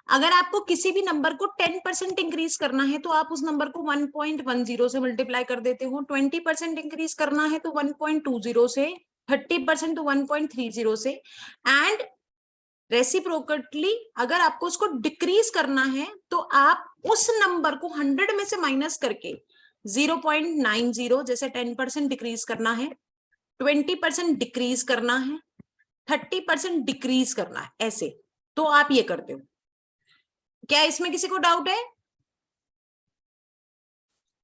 अगर आपको किसी भी नंबर को 10% इंक्रीज करना है तो आप उस नंबर को 1.10 से मल्टीप्लाई कर देते हो, 20% इंक्रीज करना है तो 1.20 से, 30% तो 1.30 से, एंड रेसिप्रोकेटली अगर आपको उसको डिक्रीज करना है तो आप उस नंबर को 100 में से माइनस करके 0.90, जैसे 10% डिक्रीज करना है, 20% डिक्रीज करना है, 30% डिक्रीज करना है, ऐसे तो आप ये करते हो। क्या इसमें किसी को डाउट है?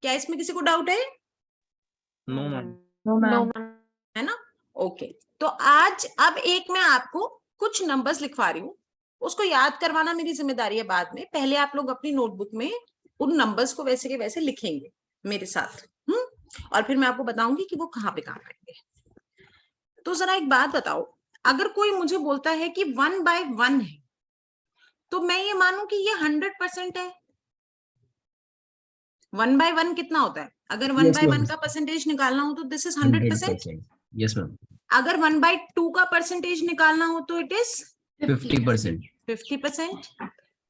क्या इसमें किसी को डाउट है? No ma'am. No ma'am. है ना? ओके, तो आज अब एक मैं आपको कुछ नंबर्स लिखवा रही हूँ, उसको याद करवाना मेरी जिम्मेदारी है बाद में। पहले आप लोग अपनी नोटबुक में उन नंबर्स को वैसे के वैसे लिखेंगे मेरे साथ, और फिर मैं आपको बताऊंगी कि वो कहाँ पे काम आएंगे। तो जरा एक बात बताओ, अगर कोई मुझे बोलता है कि 1/1 है तो मैं ये मानूं कि ये 100% है। 1/1 कितना होता है? अगर 1/1 का परसेंटेज निकालना हो तो दिस इज 100%। Yes ma'am. अगर 1/2 का परसेंटेज निकालना हो तो इट इज 50%। 50%।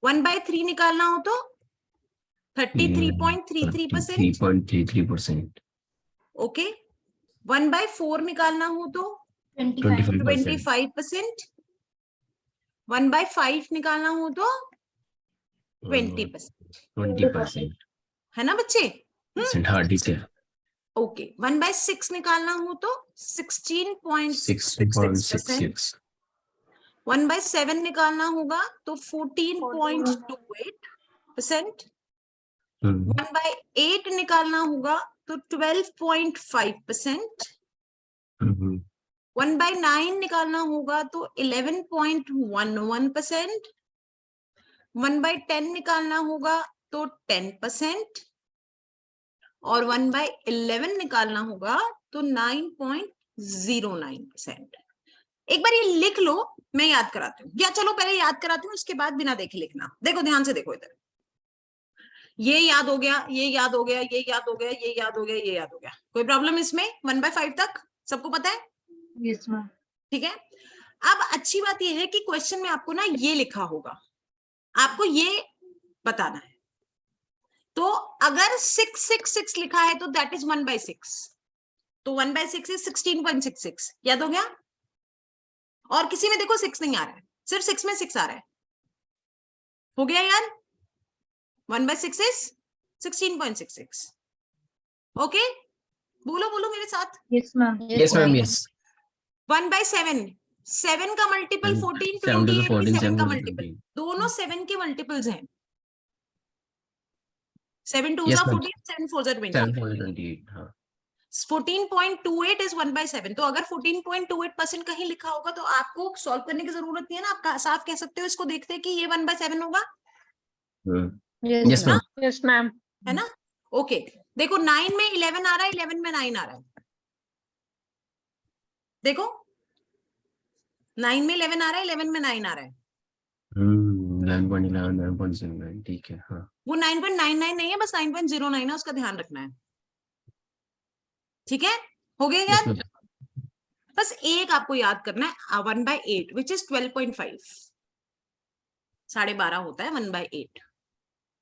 1/3 निकालना हो तो 33.33%। 33.33%। ओके, 1/4 निकालना हो तो 25%। 25%। 1/5 निकालना हो तो 20%। 20%। है ना बच्चे? हाँ ठीक है। ओके, 1/6 निकालना हो तो 16.66%। 1/7 निकालना होगा तो 14.28%। 1/8 निकालना होगा तो 12.5%। 1/9 निकालना होगा तो 11.11%। 1/10 निकालना होगा तो 10%। और 1/11 निकालना होगा तो 9.09%। एक बार ये लिख लो, मैं याद कराती हूँ, या चलो पहले याद कराती हूँ, उसके बाद बिना देखे लिखना। देखो ध्यान से देखो, इधर ये याद हो गया, ये याद हो गया, ये याद हो गया, ये याद हो गया, ये याद हो गया। कोई प्रॉब्लम इसमें? 1/5 तक सबको पता है? Yes ma'am. ठीक है। अब अच्छी बात यह है कि क्वेश्चन में आपको ना ये लिखा होगा, आपको ये बताना है। तो अगर 666 लिखा है तो दैट इज 1/6, तो 1/6 इज 16.66। याद हो गया? और किसी में देखो 6 नहीं आ रहा है, सिर्फ 6 में 6 आ रहा है। हो गया यार? 1/6 इज 16.66। ओके, बोलो बोलो मेरे साथ। Yes ma'am. Yes ma'am. Yes. 1/7, 7 का मल्टीपल 14, 7 to 28 भी 14, 7 का 7 to मल्टीपल, 20। दोनों 7 के मल्टीपल्स हैं। 7 2 यस जा मैम। 14, 7 4 जा 7 20। 4 28। हाँ 14.28 इज 1/7। तो अगर 14.28% कहीं लिखा होगा तो आपको सॉल्व करने की जरूरत नहीं है ना, आप साफ कह सकते हो इसको देखते हैं कि ये 1/7 होगा। Yes ma'am. Yes ma'am. है ना? ओके, देखो 9 में 11 आ रहा है, 11 में 9 आ रहा है। देखो 9 में 11 आ रहा है, 11 में 9 आ रहा है। 9.11, 9.09। ठीक है। हाँ वो 9.99 नहीं है, बस 9.09 है, उसका ध्यान रखना है। ठीक है, हो गया यस यार? मैम। बस एक आपको याद करना है, 1/8 विच इज 12.5, 12.5 होता है 1/8।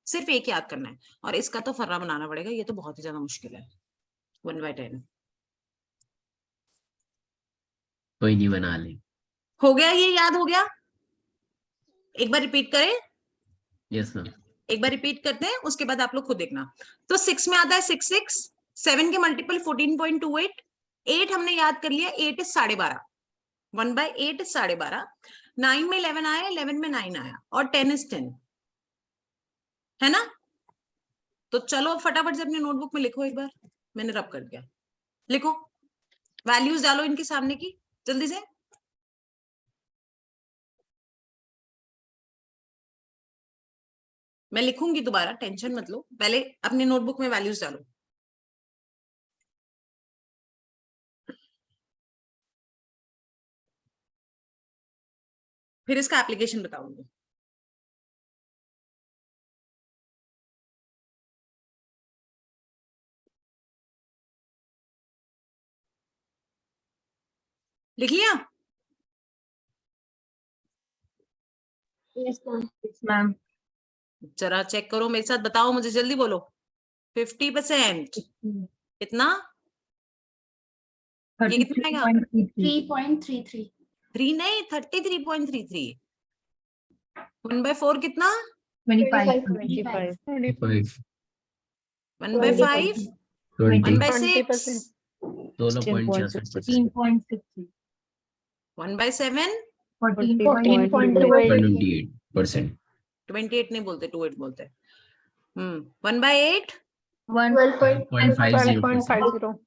सिर्फ एक याद करना है, और इसका तो फर्रा बनाना पड़ेगा, ये तो बहुत ही ज्यादा मुश्किल है। 1/10 कोई नहीं, बना ले। हो गया? ये याद हो गया? एक बार रिपीट करें, यस मैम। एक बार रिपीट करते हैं, उसके बाद आप लोग खुद देखना। तो 6 में आता है 66, 7 के मल्टीपल 14.28, 8 हमने याद कर लिया, 8 इज 12.5, 1/8 इज 12.5। 9 में 11 आया, 11 में 9 आया, और 10 इज 10। है ना? तो चलो फटाफट से अपने नोटबुक में लिखो, एक बार मैंने रब कर दिया, लिखो, वैल्यूज डालो इनके सामने की जल्दी से। मैं लिखूंगी दोबारा, टेंशन मत लो, पहले अपने नोटबुक में वैल्यूज डालो। फिर इसका एप्लीकेशन बताऊंगी। लिख लिया? मैम जरा चेक करो मेरे साथ, बताओ मुझे, जल्दी बोलो। 50%, कितना? ये कितना आएगा? 33.33 3 नहीं, 33.33। 1/4 कितना? 25 5 1/5 20 1/6 16.66 1/7 28%। 28 नहीं बोलते, 28 बोलते हैं। 1/8 12.50%।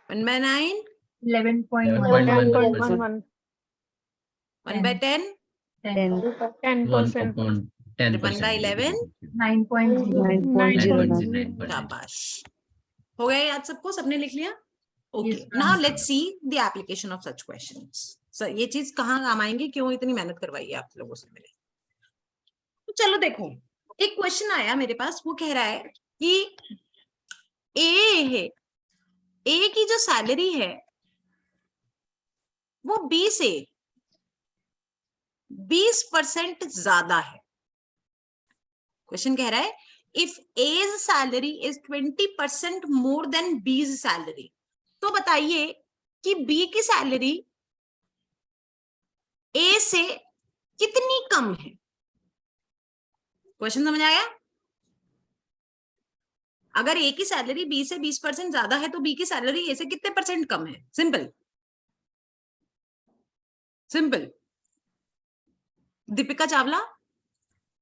1/9 11.1%। 1/10 1/10%। 1/11 9.09%। शाबाश। हो गया याद सबको? सबने लिख लिया? Okay, Yes, ma'am. Now let's see the application of such questions. Sir ये चीज कहाँ काम आएंगी, क्यों इतनी मेहनत करवाई है आप लोगों से मैंने? तो चलो देखो, एक क्वेश्चन आया मेरे पास, वो कह रहा है कि ए की जो सैलरी है वो बी से 20% ज्यादा है। क्वेश्चन कह रहा है if A's salary is 20% more than B's salary, तो बताइए कि बी की सैलरी ए से कितनी कम है। क्वेश्चन समझ आया? अगर ए की सैलरी बी से 20% ज्यादा है तो बी की सैलरी ए से कितने परसेंट कम है? Simple simple. दीपिका चावला,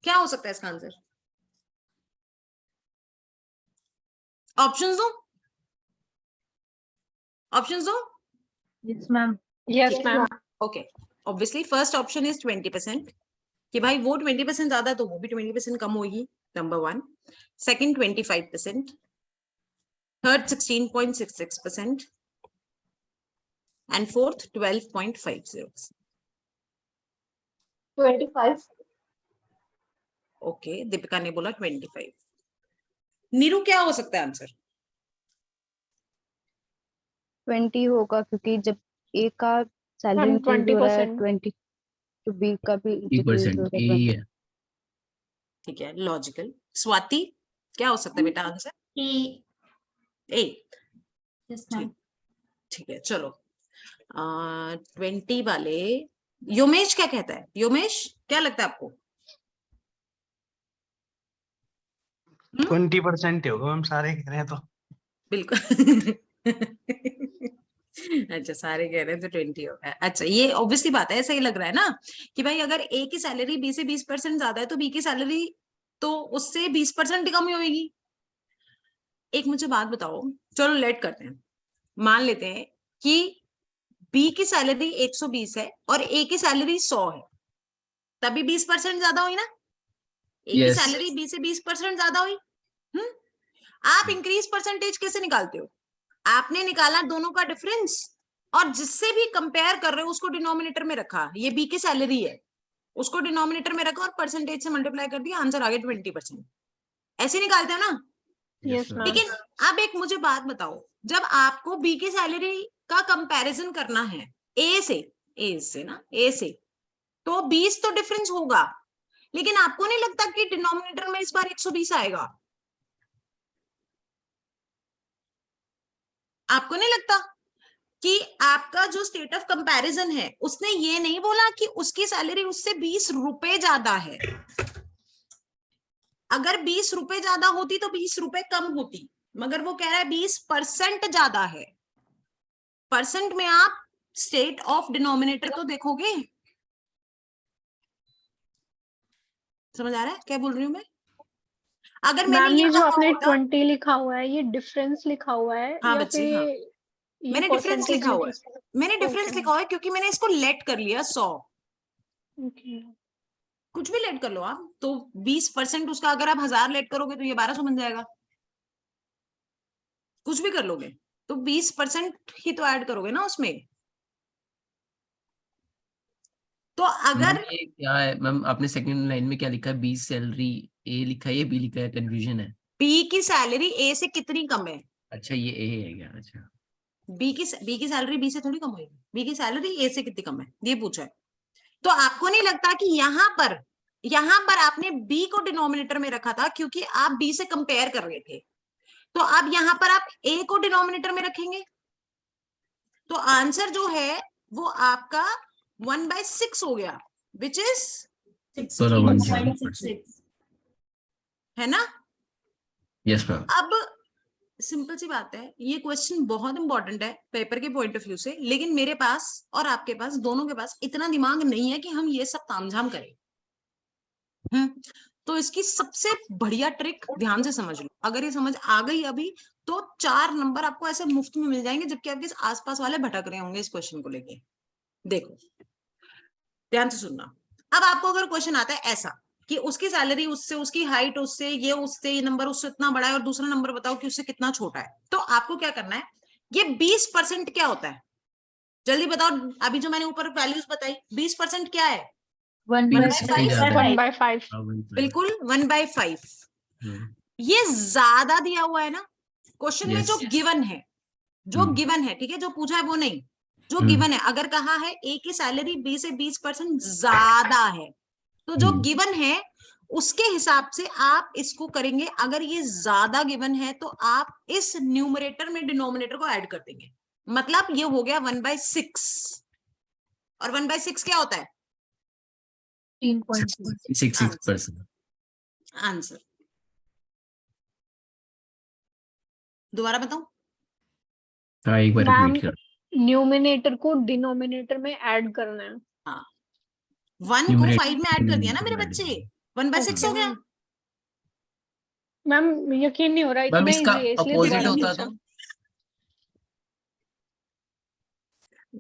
क्या हो सकता है इसका आंसर? ऑप्शंस दो, ऑप्शंस दो। Yes, ma'am. Yes, ma'am. Okay, obviously first option is 20%, कि भाई वो 20% ज्यादा है तो वो भी 20% कम होगी, number 1। Second 25%, third 16.66% and fourth 12.50%। 25. Okay, Deepika ने बोला 25। नीरू, क्या हो सकता है आंसर? 20 होगा, क्योंकि जब ए का सैलरी Ma'am, इंक्रीज हो रहा है 20%. 20, तो बी का भी decrease हो 30% रहा है यही 20। है। ठीक है, लॉजिकल। स्वाति, क्या हो सकता है बेटा आंसर? ए। Yes, ma'am. ठीक है, चलो 20 वाले योमेश क्या कहता है? योमेश, क्या लगता है आपको? 20% ही होगा मैम, सारे कह रहे हैं तो। बिल्कुल। अच्छा, सारे कह रहे हैं तो 20 होगा। अच्छा, ये ऑब्वियसली बात है, ऐसा ही लग रहा है ना कि भाई अगर ए की सैलरी बी से 20% ज्यादा है तो बी की सैलरी तो उससे 20% कम ही होगी। एक मुझे बात बताओ, चलो लेट करते हैं, मान लेते हैं कि बी की सैलरी 120 है और ए की सैलरी 100 है, तभी 20% ज्यादा हुई ना? ए की Yes. सैलरी बी से 20% ज्यादा हुई। आप इंक्रीज परसेंटेज कैसे निकालते हो? आपने निकाला दोनों का डिफरेंस और जिससे भी कंपेयर कर रहे हो उसको डिनोमिनेटर में रखा, ये बी की सैलरी है, उसको डिनोमिनेटर में रखा और परसेंटेज से मल्टीप्लाई कर दिया, आंसर आ गया 20%। ऐसे निकालते हो ना? Yes, ma'am. लेकिन अब एक मुझे बात बताओ, जब आपको बी की सैलरी का कंपैरिजन करना है ए से ना, ए से, तो 20 तो डिफरेंस होगा, लेकिन आपको नहीं लगता कि डिनोमिनेटर में इस बार 120 आएगा? आपको नहीं लगता कि आपका जो स्टेट ऑफ कंपैरिजन है उसने ये नहीं बोला कि उसकी सैलरी उससे 20 रुपए ज्यादा है? अगर 20 रुपए ज्यादा होती तो 20 रुपए कम होती, मगर वो कह रहा है 20% ज्यादा है। परसेंट में आप स्टेट ऑफ डिनोमिनेटर तो देखोगे। समझ आ रहा है क्या बोल रही हूँ मैं? अगर मैंने मैम, ये ये जो कहा आपने होता, 20 लिखा हुआ है, ये डिफरेंस लिखा हुआ है हाँ या बच्चे, फिर हाँ, ये मैंने डिफरेंस percentage लिखा हुआ है, लिखा मैंने डिफरेंस Okay. लिखा हुआ है क्योंकि मैंने इसको लेट कर लिया 100। Okay. कुछ भी लेट कर लो आप, तो 20% उसका अगर आप 1000 लेट करोगे तो ये 1200 बन जाएगा। कुछ भी कर लोगे तो 20% ही तो ऐड करोगे ना उसमें। तो अगर मैम ये क्या है मैम, आपने सेकंड लाइन में क्या लिखा है? बी सैलरी ए लिखा है, बी लिखा है, कंफ्यूजन है। बी की सैलरी ए से कितनी कम है? अच्छा, ये ए है क्या? अच्छा, बी की सैलरी बी से थोड़ी कम होगी, बी की सैलरी ए से कितनी कम है ये पूछा है। तो आपको नहीं लगता कि यहाँ पर आपने b को डिनोमिनेटर में रखा था क्योंकि आप b से कंपेयर कर रहे थे, तो अब यहाँ पर आप a को डिनोमिनेटर में रखेंगे, तो आंसर जो है वो आपका 1/6 हो गया, विच इज 16.66. है ना। Yes ma'am. अब सिंपल सी बात है, ये क्वेश्चन बहुत इंपॉर्टेंट है पेपर के पॉइंट ऑफ व्यू से, लेकिन मेरे पास और आपके पास, दोनों के पास इतना दिमाग नहीं है कि हम ये सब तामझाम करें। तो इसकी सबसे बढ़िया ट्रिक ध्यान से समझ लो, अगर ये समझ आ गई अभी तो 4 नंबर आपको ऐसे मुफ्त में मिल जाएंगे, जबकि आपके आसपास वाले भटक रहे होंगे इस क्वेश्चन को लेके। देखो ध्यान से सुनना। अब आपको अगर क्वेश्चन आता है ऐसा कि उसकी सैलरी उससे, उसकी हाइट उससे, ये उससे, ये नंबर उससे इतना बड़ा है और दूसरा नंबर बताओ कि उससे कितना छोटा है, तो आपको क्या करना है, ये 20% क्या होता है जल्दी बताओ। अभी जो मैंने ऊपर वैल्यूज बताई, 20% क्या है? 1/5 बिल्कुल 1/5। ये ज्यादा दिया हुआ है ना क्वेश्चन में, जो गिवन है, जो गिवन है, ठीक है, जो पूछा है वो नहीं, जो गिवन है। अगर कहा है ए की सैलरी बी से 20% ज्यादा है, तो जो गिवन है उसके हिसाब से आप इसको करेंगे। अगर ये ज्यादा गिवन है तो आप इस न्यूमरेटर में डिनोमिनेटर को ऐड कर देंगे, मतलब ये हो गया 1/6। और 1/6 क्या होता है? 66%। आंसर दोबारा बताऊं? हाँ एक बार मैम, रिपीट कर। न्यूमिनेटर को डिनोमिनेटर में ऐड करना है। 1 को Numerator 5 में ऐड कर दिया ना मेरे में बच्चे, add 1/6 हो गया। मैम यकीन नहीं हो रहा, मैम इतना इसका इजी है इसलिए अपोजिट दोबारा होता पूछा। तो?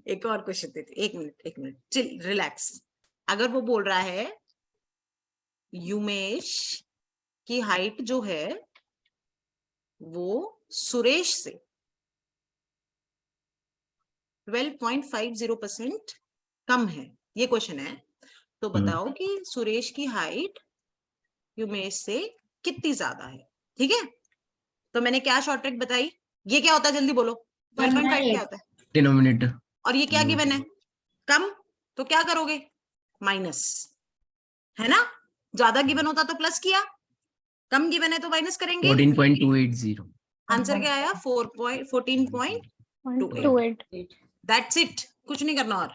एक और क्वेश्चन देते, एक मिनट चिल रिलैक्स। अगर वो बोल रहा है युमेश की हाइट जो है वो सुरेश से 12.50% कम है, ये क्वेश्चन है, तो बताओ कि सुरेश की हाइट युमेश से कितनी ज्यादा है। ठीक है, तो मैंने क्या शॉर्ट ट्रिक बताई, ये क्या होता है जल्दी बोलो, 12.5 क्या होता है, डिनोमिनेटर। और ये क्या गिवन है, कम, तो क्या करोगे, माइनस, है ना। ज्यादा गिवन होता तो प्लस किया, कम गिवन है तो माइनस करेंगे। 14.280। आंसर क्या आया, 14.28। 28। दैट्स इट, कुछ नहीं करना और।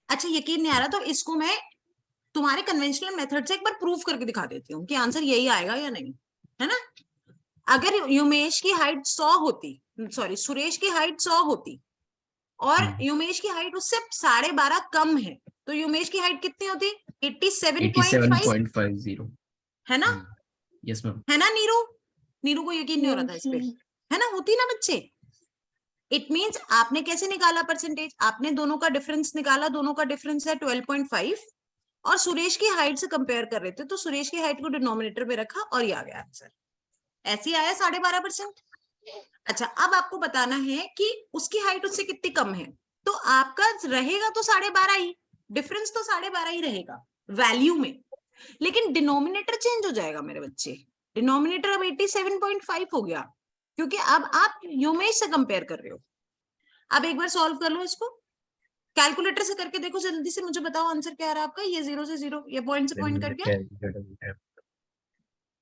अच्छा यकीन नहीं आ रहा तो इसको मैं तुम्हारे कन्वेंशनल मेथड से एक बार प्रूफ करके दिखा देती हूँ कि आंसर यही आएगा या नहीं, है ना। अगर युमेश की हाइट 100 होती, सॉरी सुरेश की हाइट 100 होती और युमेश की हाइट उससे 12.5 कम है, तो युमेश की हाइट कितनी होती, 87.5, 87.50। है ना। Yes ma'am. है ना नीरू, नीरू को यकीन नहीं हो रहा था इस पे, है ना, होती ना बच्चे। इट मींस आपने कैसे निकाला परसेंटेज, आपने दोनों का डिफरेंस निकाला, दोनों का डिफरेंस है 12.5 और सुरेश की हाइट से कंपेयर कर रहे थे, तो सुरेश की हाइट को डिनोमिनेटर में रखा और ये आ गया आंसर, ऐसे आया 12.5%। अच्छा अब आपको बताना है कि उसकी हाइट उससे कितनी कम है, तो आपका रहेगा तो 12.5 ही, डिफरेंस तो 12.5 ही रहेगा वैल्यू में, लेकिन डिनोमिनेटर चेंज हो जाएगा मेरे बच्चे। डिनोमिनेटर अब 87.5 हो गया क्योंकि अब आप युमेश से कंपेयर कर रहे हो। अब एक बार सॉल्व कर लो इसको, कैलकुलेटर से करके देखो जल्दी से, मुझे बताओ आंसर क्या आ रहा है आपका। ये 0 से 0, ये पॉइंट से पॉइंट कट गया,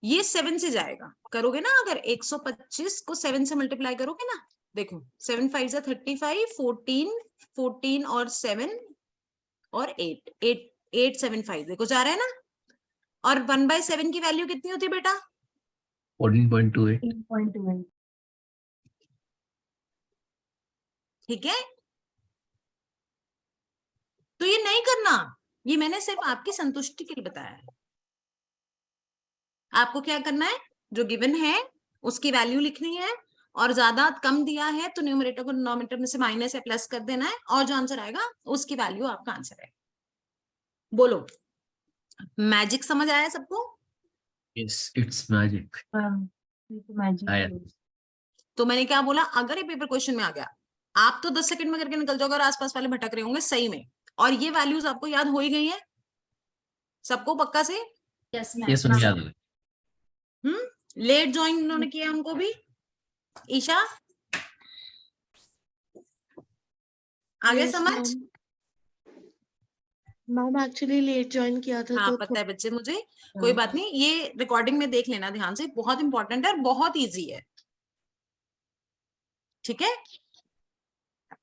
ये 7 से जाएगा, करोगे ना अगर 125 को 7 से मल्टीप्लाई करोगे ना, देखो 7 5 जा 35, 14 और 7 और 875, देखो जा रहा है ना। और 1/7 की वैल्यू कितनी होती है बेटा, 14.28। ठीक है। तो ये नहीं करना, ये मैंने सिर्फ आपकी संतुष्टि के लिए बताया है। आपको क्या करना है, जो गिवन है उसकी वैल्यू लिखनी है, और ज्यादा कम दिया है तो न्यूमरेटर को डिनोमिनेटर में से माइनस या प्लस कर देना है, और जो आंसर आएगा उसकी वैल्यू आपका आंसर है। बोलो मैजिक समझ आया सबको? Yes it's magic. तो मैंने क्या बोला, अगर ये पेपर क्वेश्चन में आ गया, आप तो 10 सेकंड में करके निकल जाओगे और आसपास वाले भटक रहे होंगे सही में, और ये वैल्यूज आपको याद हो ही गई है सबको पक्का से। यस मैम याद है। लेट ज्वाइन उन्होंने किया हमको भी, ईशा आगे समझ? मैम एक्चुअली लेट ज्वाइन किया था हाँ तो पता है बच्चे मुझे, कोई बात नहीं, ये रिकॉर्डिंग में देख लेना ध्यान से, बहुत इंपॉर्टेंट है और बहुत इजी है, ठीक है?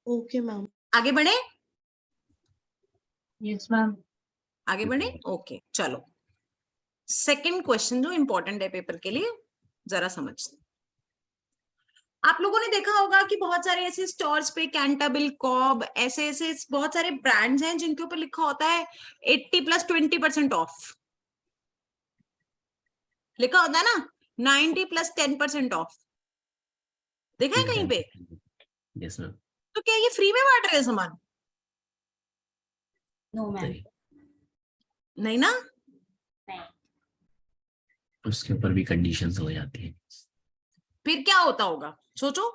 Okay ma'am. आगे बढ़े, Yes, ma'am. आगे बढ़े, ओके चलो। सेकंड क्वेश्चन जो इंपॉर्टेंट है पेपर के लिए, जरा समझते। आप लोगों ने देखा होगा कि बहुत सारे ऐसे स्टोर्स पे कैंटाबिल, कॉब, ऐसे ऐसे बहुत सारे ब्रांड्स हैं जिनके ऊपर लिखा होता है 80 + 20% ऑफ, लिखा होता है ना 90 + 10% ऑफ, देखा है कहीं पे? Yes ma'am. तो क्या ये फ्री में बांट रहे हैं सामान? No, ma'am. नहीं ना, उसके ऊपर भी कंडीशंस हो जाती है। फिर क्या होता होगा सोचो,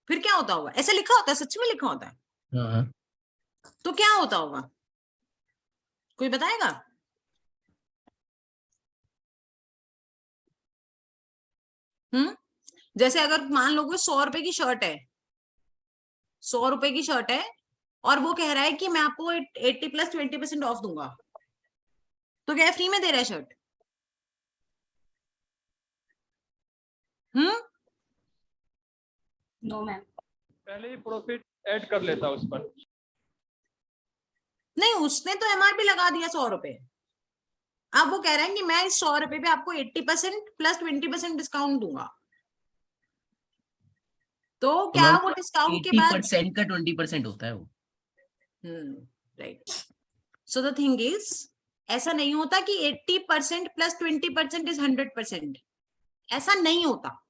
फिर क्या होता होगा? ऐसे लिखा होता है, सच में लिखा होता है, हाँ तो क्या होता होगा, कोई बताएगा? जैसे अगर मान लो कोई 100 रुपए की शर्ट है, 100 रुपए की शर्ट है और वो कह रहा है कि मैं आपको 80 + 20% ऑफ दूंगा, तो क्या फ्री में दे रहा है शर्ट? No, ma'am. पहले ही प्रॉफिट ऐड कर लेता उस पर। नहीं, उसने तो एमआरपी लगा दिया 100 रुपए, अब वो कह रहा है कि मैं इस 100 रुपए पे आपको 80% + 20% डिस्काउंट दूंगा, तो क्या वो डिस्काउंट के बाद 80% का 20% होता है वो। Right, so the thing is, ऐसा नहीं होता कि 80% + 20% इज 100%, ऐसा नहीं होता।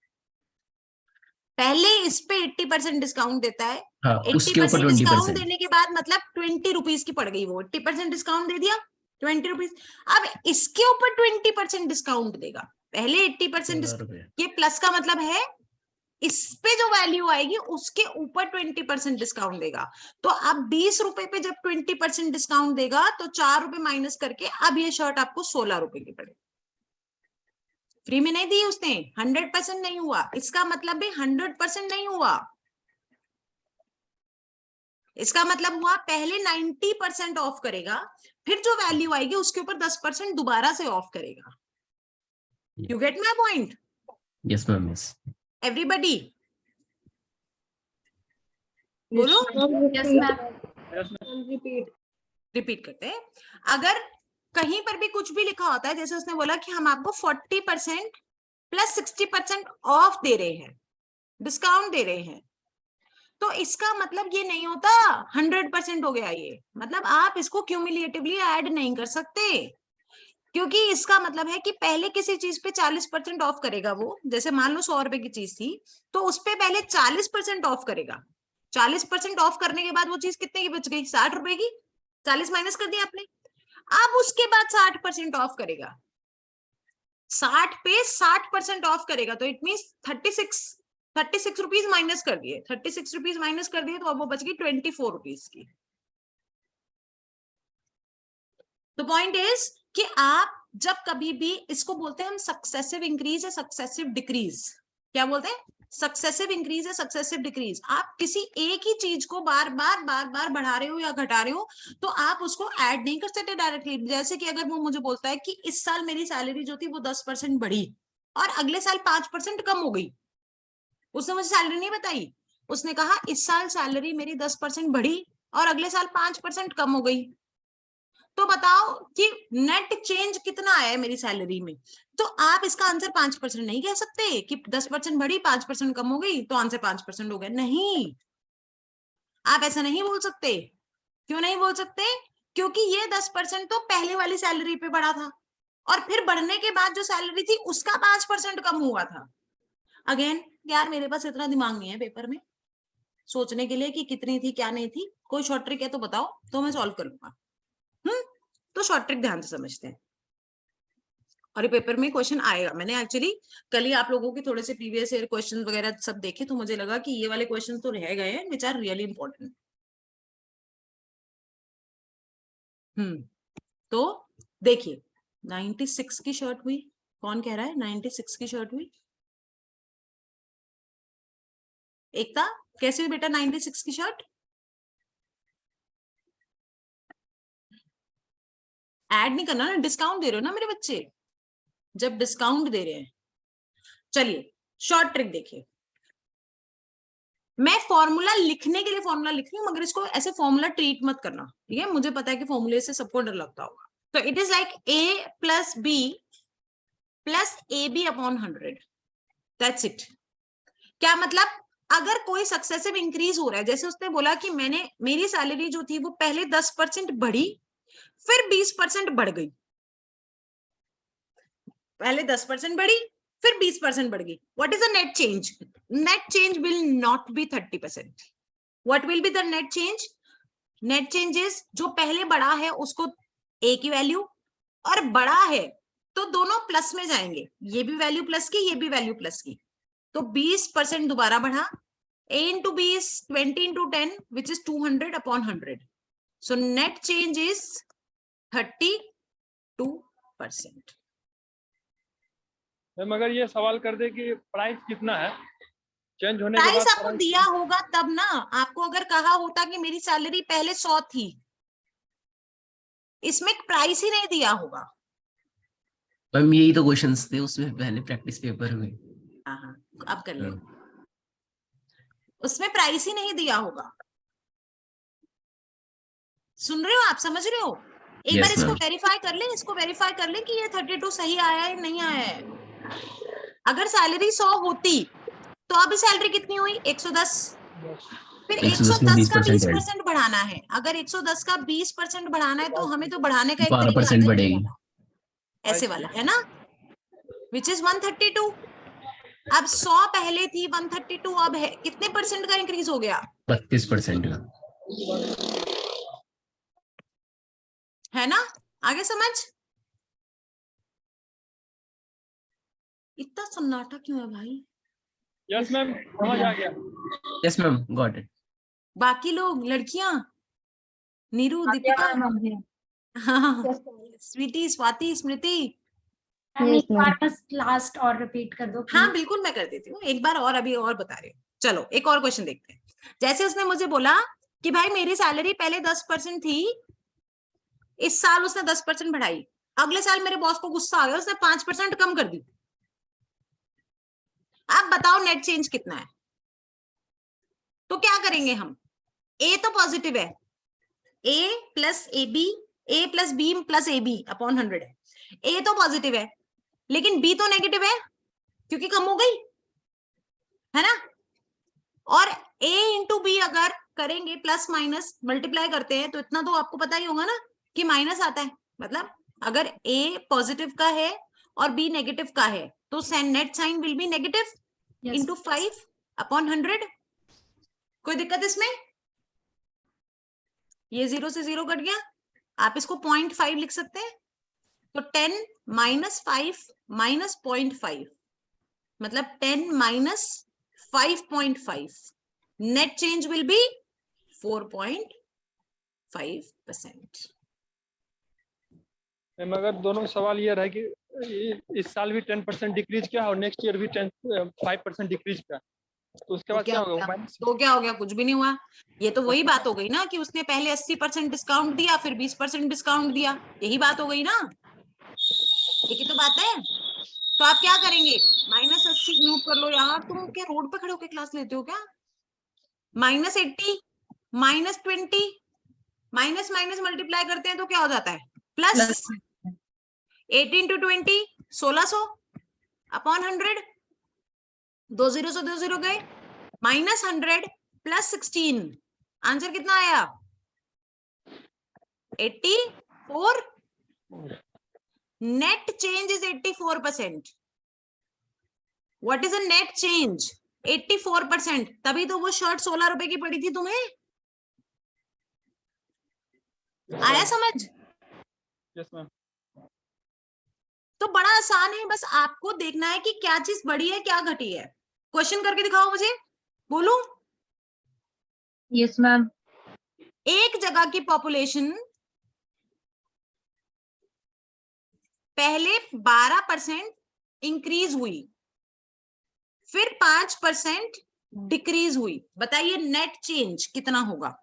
पहले इस पे 80% डिस्काउंट देता है, हाँ, उसके ऊपर 80% डिस्काउंट 20%। देने के बाद मतलब 20 रुपीज की पड़ गई वो, 80% डिस्काउंट दे दिया 20 रुपीज, अब इसके ऊपर 20% डिस्काउंट देगा। पहले 80% 16 रुपए। ये प्लस का मतलब है इस पे जो वैल्यू आएगी उसके ऊपर 20% डिस्काउंट देगा। तो अब 20 रुपए पे जब 20% डिस्काउंट देगा तो 4 रुपए माइनस करके अब ये शर्ट आपको 16 रुपए की पड़ेगी। फ्री में नहीं दी उसने, 100% नहीं हुआ, इसका मतलब भी 100% नहीं हुआ, इसका मतलब हुआ पहले 90% ऑफ करेगा, फिर जो वैल्यू आएगी उसके ऊपर 10% दोबारा से ऑफ करेगा। You get my point? Yes ma'am, yes. Everybody बोलो। Yes, ma'am. रिपीट करते हैं। अगर कहीं पर भी कुछ भी लिखा होता है, जैसे उसने बोला कि हम आपको 40% + 60% ऑफ दे रहे हैं, डिस्काउंट दे रहे हैं, तो इसका मतलब ये नहीं होता 100% हो गया, ये मतलब आप इसको क्यूमुलेटिवली ऐड नहीं कर सकते, क्योंकि इसका मतलब है कि पहले किसी चीज पे 40% ऑफ करेगा वो, जैसे मान लो 100 रुपए की चीज थी तो उस पे पहले 40% ऑफ करेगा, 40% ऑफ करने के बाद वो चीज कितने की बच गई? 60 रुपए की, 40 माइनस कर दिया आपने, अब उसके बाद 60% ऑफ करेगा, 60 पे 60% ऑफ करेगा, तो इट मीन 36 रुपीज माइनस कर दिए, 36 रुपीज माइनस कर दिए, तो अब वो बच गई 24 रुपीज की। तो पॉइंट इज कि आप जब कभी भी, इसको बोलते हैं हम सक्सेसिव इंक्रीज या सक्सेसिव डिक्रीज, क्या बोलते हैं? सक्सेसिव इंक्रीज या सक्सेसिव डिक्रीज। आप किसी एक ही चीज को बार बार बढ़ा रहे हो या घटा रहे हो तो आप उसको ऐड नहीं कर सकते डायरेक्टली। जैसे कि अगर वो मुझे बोलता है कि इस साल मेरी सैलरी जो थी वो 10% बढ़ी और अगले साल 5% कम हो गई, उसने मुझे सैलरी नहीं बताई, उसने कहा इस साल सैलरी मेरी 10% बढ़ी और अगले साल 5% कम हो गई, तो बताओ कि नेट चेंज कितना आया है मेरी सैलरी में। तो आप इसका आंसर 5% नहीं कह सकते कि 10% बढ़ी 5% कम हो गई तो आंसर 5% हो गया, नहीं, आप ऐसा नहीं बोल सकते। क्यों नहीं बोल सकते? क्योंकि ये 10% तो पहले वाली सैलरी पे बढ़ा था और फिर बढ़ने के बाद जो सैलरी थी उसका 5% कम हुआ था। अगेन यार मेरे पास इतना दिमाग नहीं है पेपर में सोचने के लिए कि कितनी थी क्या नहीं थी, कोई शॉर्ट ट्रिक है तो बताओ तो मैं सॉल्व कर लूंगा। तो शॉर्ट ट्रिक ध्यान से समझते हैं और ये पेपर में क्वेश्चन आएगा। मैंने एक्चुअली कल ही आप लोगों के थोड़े से प्रीवियस ईयर क्वेश्चन वगैरह सब देखे तो मुझे लगा कि ये वाले क्वेश्चन तो रह गए हैं विच आर रियली इंपॉर्टेंट। तो देखिए 96 की शर्ट हुई, कौन कह रहा है 96 की शर्ट हुई? एकता कैसे हुई बेटा 96 की शर्ट? ऐड नहीं करना ना, डिस्काउंट दे रहे हो ना मेरे बच्चे, जब डिस्काउंट दे रहे हैं। चलिए शॉर्ट ट्रिक देखिए, मैं फॉर्मूला लिखने के लिए फॉर्मूला लिख रही हूँ, मगर इसको ऐसे फॉर्मूला ट्रीट मत करना, ठीक है? मुझे पता है कि फॉर्मूले से सबको डर लगता होगा। तो it is like a plus b plus ab upon 100, that's it. क्या मतलब, अगर कोई सक्सेसिव इंक्रीज हो रहा है, जैसे उसने बोला कि मेरी सैलरी जो थी वो पहले 10% बढ़ी, फिर 20% बढ़ गई, पहले 10% बढ़ी फिर 20% बढ़ गई, what is the net change? Net change will not be 30%। What will be the net change? Net changes जो पहले बढ़ा है उसको a की वैल्यू, और बढ़ा है तो दोनों प्लस में जाएंगे, ये भी वैल्यू प्लस की, ये भी वैल्यू प्लस की, तो 20% दोबारा बढ़ा। a into b is 20 into 10 which is 200 upon 100, so net change is 32%. Ma'am अगर ये सवाल कर दे कि प्राइस कितना है चेंज होने के प्राइस बाद, आपको दिया होगा तब ना, आपको अगर कहा होता कि मेरी सैलरी पहले 100 थी, इसमें प्राइस ही नहीं दिया होगा। मैम यही तो क्वेश्चंस थे उसमें, पहले प्रैक्टिस पेपर में। हाँ अब कर ले, उसमें प्राइस ही नहीं दिया होगा। सुन रहे हो आप, समझ रहे हो? एक बार Yes, इसको ma'am. वेरीफाई कर ले, इसको वेरीफाई कर ले कि ये 32 सही आया है नहीं आया है। अगर सैलरी 100 होती तो अभी सैलरी कितनी हुई? 110। फिर 110 में 110 का 20% 20% बढ़ाना है। अगर 110 का 20% बढ़ाना है तो हमें तो बढ़ाने का एक 12% तरीका आता है, ये बढ़ेगी। वाला, ऐसे वाला है ना, विच इज 132। अब 100 पहले थी, 132 अब है, कितने परसेंट का इंक्रीज हो गया? 32% का। है ना? आगे समझ? इतना सन्नाटा क्यों है भाई? यस मैम समझ आ गया। Yes, ma'am. Got it. बाकी लोग, लड़कियां, नीरू, दीपिका, हाँ, स्वीटी, स्वाति, स्मृति, मैम Yes, एक बार ma'am. बस लास्ट और रिपीट कर दो हाँ please। बिल्कुल मैं कर देती हूँ एक बार और, अभी और बता रही हूँ। चलो एक और क्वेश्चन देखते हैं। जैसे उसने मुझे बोला कि भाई मेरी सैलरी पहले 10% थी, इस साल उसने 10% बढ़ाई, अगले साल मेरे बॉस को गुस्सा आ गया, उसने 5% कम कर दी। अब बताओ नेट चेंज कितना है? तो क्या करेंगे हम? ए तो पॉजिटिव है, A plus A B, A plus B plus A B upon 100 है। ए तो पॉजिटिव है, लेकिन बी तो नेगेटिव है क्योंकि कम हो गई, है ना? और a इंटू बी अगर करेंगे, प्लस माइनस मल्टीप्लाई करते हैं, तो इतना तो आपको पता ही होगा ना कि माइनस आता है। मतलब अगर a पॉजिटिव का है और b नेगेटिव का है तो net sign will be negative Yes, into 5 upon 100। कोई दिक्कत इसमें? ये 0 से 0 कट गया, आप इसको 0.5 लिख सकते हैं। तो 10 माइनस 5 माइनस 0.5 मतलब 10 minus 5.5, net change will be 4.5%. Ma'am अगर दोनों सवाल ये रहे कि इस साल भी 10% डिक्रीज किया और नेक्स्ट ईयर भी 5% डिक्रीज किया, तो उसके बाद क्या होगा? तो क्या हो गया? कुछ भी नहीं हुआ। ये तो वही बात हो गई ना कि उसने पहले 80% डिस्काउंट दिया, फिर 20% डिस्काउंट दिया, यही बात हो गई ना, यही तो बात है। तो आप क्या करेंगे? -80 नोट कर लो यार, तुम क्या रोड पे खड़े होकर क्लास लेते हो क्या? -80 -20 माइनस माइनस मल्टीप्लाई करते हैं तो क्या हो जाता है? प्लस 18 to 20 1600 अपॉन 100, 2 0 से 2 0 गए, -100 प्लस 16, आंसर कितना आया? 84। Net change is 84%। What is a net change? 84%। तभी तो वो शर्ट 16 रुपए की पड़ी थी तुम्हें। आया समझ? Yes ma'am. तो बड़ा आसान है, बस आपको देखना है कि क्या चीज बढ़ी है क्या घटी है। क्वेश्चन करके दिखाओ मुझे, बोलो। Yes, ma'am. एक जगह की पॉपुलेशन पहले 12% इंक्रीज हुई, फिर 5% डिक्रीज हुई, बताइए नेट चेंज कितना होगा?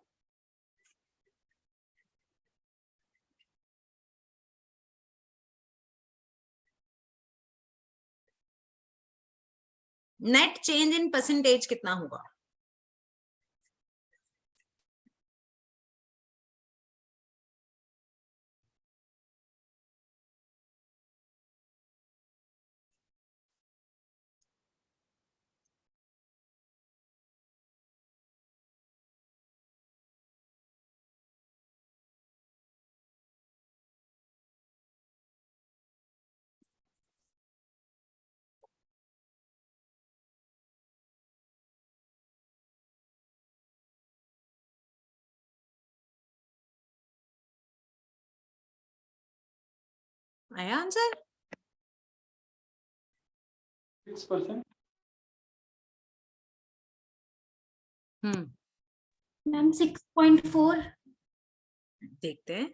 नेट चेंज इन परसेंटेज कितना होगा? आया आंसर? 6%. मैम 6.4। देखते हैं,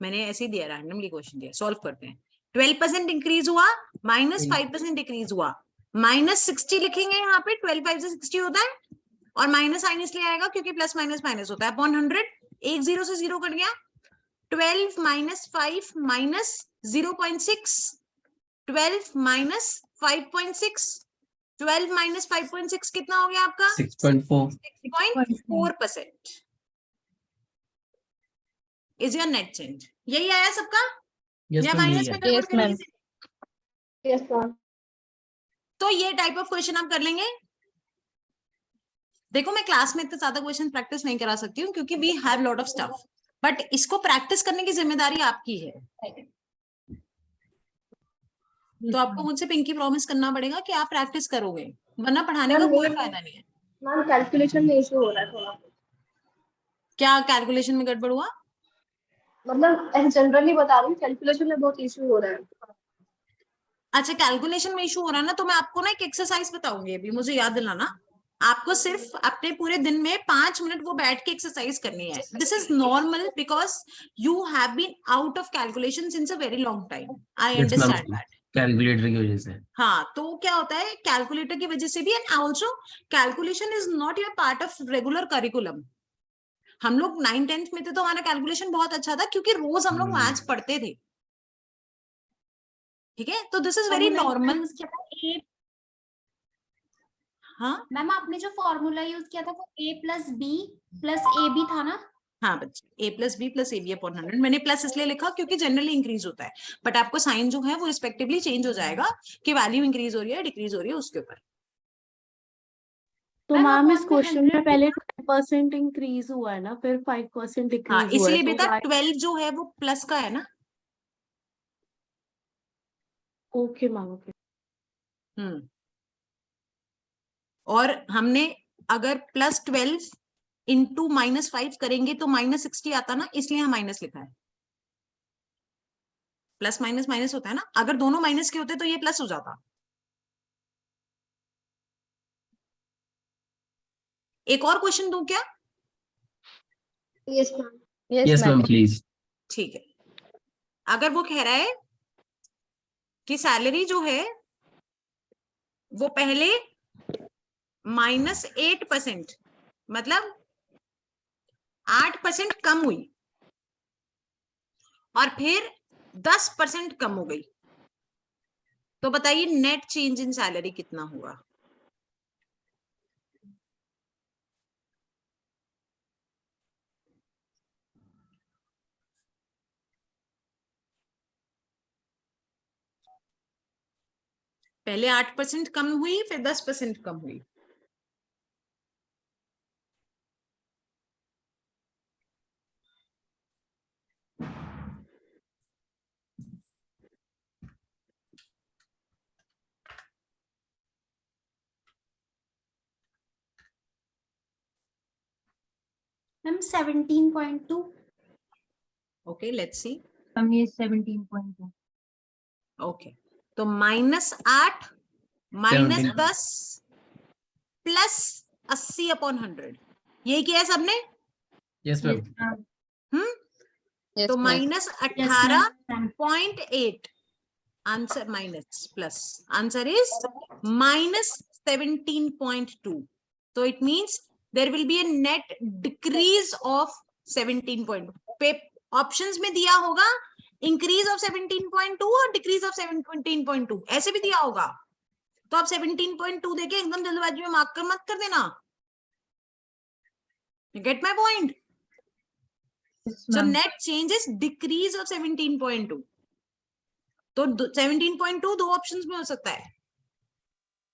मैंने ऐसे ही दिया, रैंडमली क्वेश्चन दिया, सॉल्व करते हैं। 12% इंक्रीज हुआ, -5% डिक्रीज हुआ, -60 लिखेंगे यहाँ पे, 12 5 से 60 होता है, और माइनस साइन इसलिए आएगा क्योंकि प्लस माइनस माइनस होता है, अपॉन 100, एक जीरो से जीरो कट गया, 12 - 5 - 0.6, 12 - 5.6, 12 - 5.6 कितना हो गया आपका? 6.4. 6.4% इज योर नेट चेंज। यही आया सबका? Yes, या ma'am, माइनस यही में है. गड़बड़ Yes, करी ma'am. किसी ने? Yes ma'am. तो ये टाइप ऑफ क्वेश्चन आप कर लेंगे। देखो मैं क्लास में इतने ज्यादा क्वेश्चन प्रैक्टिस नहीं करा सकती हूँ क्योंकि we have lot of stuff, but इसको प्रैक्टिस करने की जिम्मेदारी आपकी है। तो आपको मुझसे पिंकी प्रॉमिस करना पड़ेगा कि आप प्रैक्टिस करोगे, वरना पढ़ाने का कोई फायदा नहीं है। मैम कैलकुलेशन में इशू हो रहा है थोड़ा, क्या कैलकुलेशन में गड़बड़ हुआ? मतलब जनरली बता रही हूँ, कैलकुलेशन में बहुत इशू हो रहा है। अच्छा, कैलकुलेशन में इशू हो रहा है ना, तो मैं आपको ना एक एक्सरसाइज बताऊंगी, अभी मुझे याद दिलाना। आपको सिर्फ अपने पूरे दिन में 5 मिनट वो बैठ के एक्सरसाइज करनी है। This is normal because you have been out of calculation since a very long time, I Yes, ma'am. Understand that. Calculator की वजह से. हाँ, तो क्या होता है कैलकुलेटर की वजह से भी, and also calculation is not your part of regular curriculum. हम लोग 9th 10th में थे तो हमारा कैलकुलेशन बहुत अच्छा था क्योंकि रोज हम लोग मैथ्स पढ़ते थे, ठीक है? तो this is very normal. Use किया था ए। हाँ मैम आपने जो फॉर्मूला यूज किया था वो A+B+AB था ना? हाँ बच्चे, A+B+AB/100 मैंने प्लस इसलिए लिखा क्योंकि जनरली इंक्रीज होता है, बट आपको साइन जो है वो रिस्पेक्टिवली चेंज हो जाएगा कि वैल्यू इंक्रीज हो रही है डिक्रीज हो रही है उसके ऊपर। तो मैम, मैम इस upon क्वेश्चन में 100 पहले 10% इंक्रीज हुआ है ना, फिर 5% हाँ, डिक्रीज हुआ है, इसलिए तो बेटा 12 जो है वो प्लस का है ना। Okay ma'am, okay. और हमने अगर +12 इंटू -5 करेंगे तो -60 आता ना, इसलिए हम माइनस लिखा है। प्लस माइनस माइनस होता है ना, अगर दोनों माइनस के होते तो ये प्लस हो जाता। एक और क्वेश्चन दूं क्या? Yes ma'am. Yes, ma'am, please. ठीक है, अगर वो कह रहा है कि सैलरी जो है वो पहले -8%, मतलब 8% कम हुई और फिर 10% कम हो गई, तो बताइए नेट चेंज इन सैलरी कितना हुआ? पहले 8% कम हुई, फिर 10% कम हुई। मैम 17.2। ओके, लेट्स सी। हम ये 17.2। ओके, तो -8 -10 +80/100, यही किया है सबने? Yes, ma'am. तो Yes, -18.8 answer minus plus, answer is -17.2। तो it means there will be a net decrease of 17.2. Options में दिया होगा इंक्रीज ऑफ 17.2 और डिक्रीज ऑफ 17.2, ऐसे भी दिया होगा. तो आप 17.2 देके एकदम जल्दबाजी में मार्क कर मत कर देना. You get my point? So net change is decrease of 17.2. तो 17.2 दो ऑप्शंस में हो सकता है.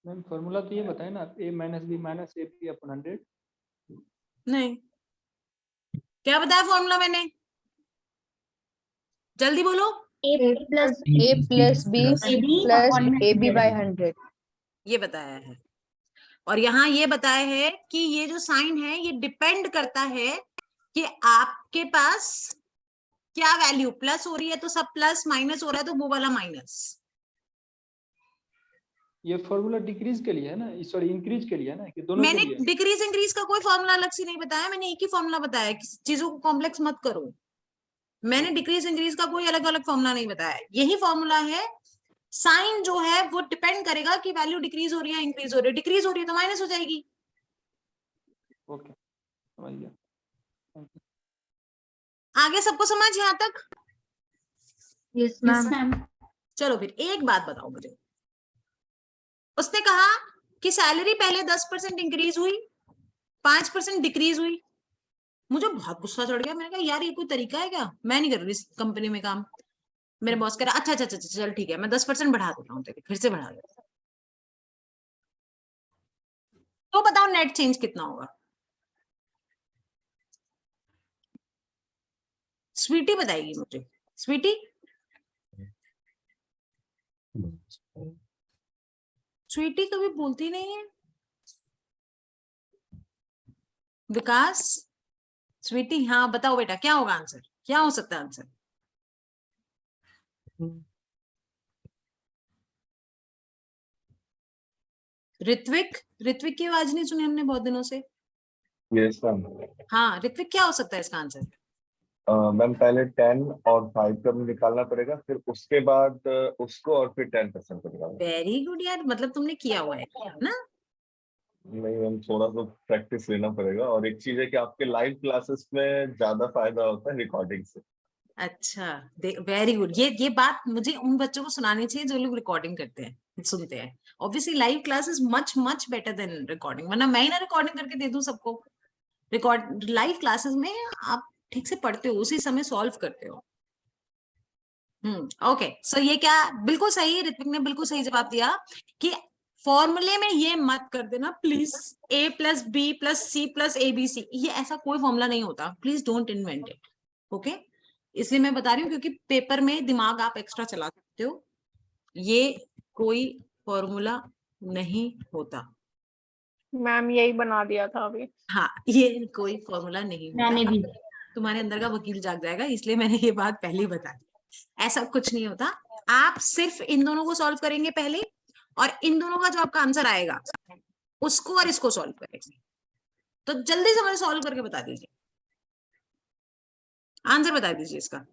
मैम फॉर्मूला तो ये बताए ना, a minus B minus A B upon 100. नहीं, क्या बताया फॉर्मूला मैंने? जल्दी बोलो. A plus A plus B AB plus upon AB by 100. ये बताया है. और यहाँ ये बताया है कि ये जो साइन है ये डिपेंड करता है कि आपके पास क्या वैल्यू, प्लस हो रही है तो सब प्लस, माइनस हो रहा है तो वो वाला माइनस. ये फॉर्मूला डिक्रीज के लिए है ना, सॉरी इंक्रीज के लिए है ना, कि दोनों के मैंने लिए? डिक्रीज इंक्रीज का कोई फॉर्मूला अलग से नहीं बताया, मैंने एक ही फॉर्मूला बताया. चीजों को कॉम्प्लेक्स मत करो. मैंने डिक्रीज इंक्रीज का कोई अलग अलग फॉर्मूला नहीं बताया. यही फॉर्मूला है. साइन जो है वो डिपेंड करेगा कि वैल्यू डिक्रीज हो रही है इंक्रीज हो रही है. डिक्रीज हो रही है तो माइनस हो जाएगी. ओके, समझ गया. आगे सबको समझ यहाँ तक? Yes, Yes, ma'am. ma'am. चलो फिर एक बात बताओ मुझे. उसने कहा कि सैलरी पहले 10% इंक्रीज हुई, 5% डिक्रीज हुई. मुझे बहुत गुस्सा चढ़ गया. मैंने कहा यार ये कोई तरीका है क्या? मैं नहीं कर रही इस कंपनी में काम. मेरे बॉस कह रहा अच्छा अच्छा अच्छा चल ठीक है, मैं 10% बढ़ा देता हूँ तेरे, फिर से बढ़ा देता हूँ. तो बताओ नेट चेंज कितना होगा? स्वीटी बताएगी मुझे. स्वीटी, स्वीटी कभी बोलती नहीं है. विकास, स्वीटी, हाँ बताओ बेटा क्या होगा आंसर, क्या हो सकता है आंसर? ऋत्विक, ऋत्विक की आवाज नहीं सुनी हमने बहुत दिनों से. Yes ma'am. हाँ ऋत्विक, क्या हो सकता है इसका आंसर? मैम पहले 10 और 5 का निकालना पड़ेगा, फिर उसके बाद उसको और फिर 10% को निकालना. वेरी गुड यार, मतलब तुमने किया हुआ है ना. नहीं मैम, थोड़ा सा प्रैक्टिस लेना पड़ेगा. और एक चीज है कि आपके लाइव क्लासेस में ज्यादा फायदा होता है रिकॉर्डिंग से. अच्छा, वेरी गुड. ये बात मुझे उन बच्चों को सुनानी चाहिए जो लोग रिकॉर्डिंग करते हैं, सुनते हैं. Obviously live class is much much better than recording. वरना मैं ही ना रिकॉर्डिंग करके दे दूं सबको. रिकॉर्ड लाइव क्लासेस में आप ठीक से पढ़ते हो, उसी समय सॉल्व करते हो. ओके. सो ये क्या, बिल्कुल सही, ऋत्विक ने बिल्कुल सही जवाब दिया कि फॉर्मूले में ये मत कर देना please, a plus B plus C plus A B C. ये ऐसा कोई फॉर्मूला नहीं होता. Please don't invent it. Okay, इसलिए मैं बता रही हूँ क्योंकि पेपर में दिमाग आप एक्स्ट्रा चला सकते हो. ये कोई फॉर्मूला नहीं होता. मैम यही बना दिया था अभी. हाँ, ये कोई फॉर्मूला नहीं होता. मैंने भी. तुम्हारे अंदर का वकील जाग जाएगा, इसलिए मैंने ये बात पहले ही बता दी. ऐसा कुछ नहीं होता. आप सिर्फ इन दोनों को सॉल्व करेंगे पहले, और इन दोनों का जो आपका आंसर आएगा उसको और इसको सॉल्व करेंगे. तो जल्दी से मुझे सॉल्व करके बता दीजिए, आंसर बता दीजिए इसका.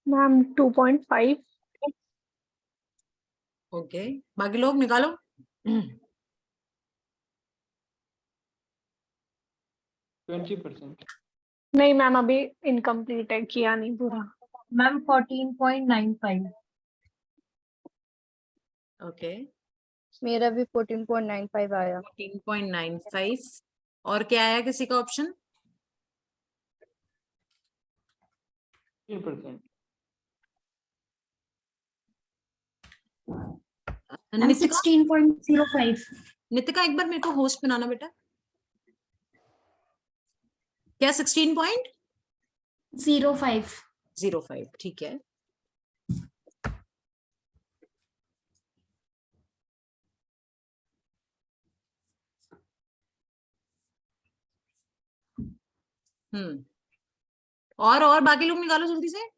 मैम 2.5. ओके, बाकी लोग निकालो. 20%. नहीं मैम अभी इनकम्प्लीट है, किया नहीं पूरा. मैम 14.95. ओके, मेरा भी 14.95 आया. 14.95. और क्या आया किसी का ऑप्शन? 3%. I'm नितिका, 16.05. नितिका एक बार मेरे को होस्ट बनाना बेटा. क्या 16.05 ठीक है। और बाकी लोग निकालो जल्दी से।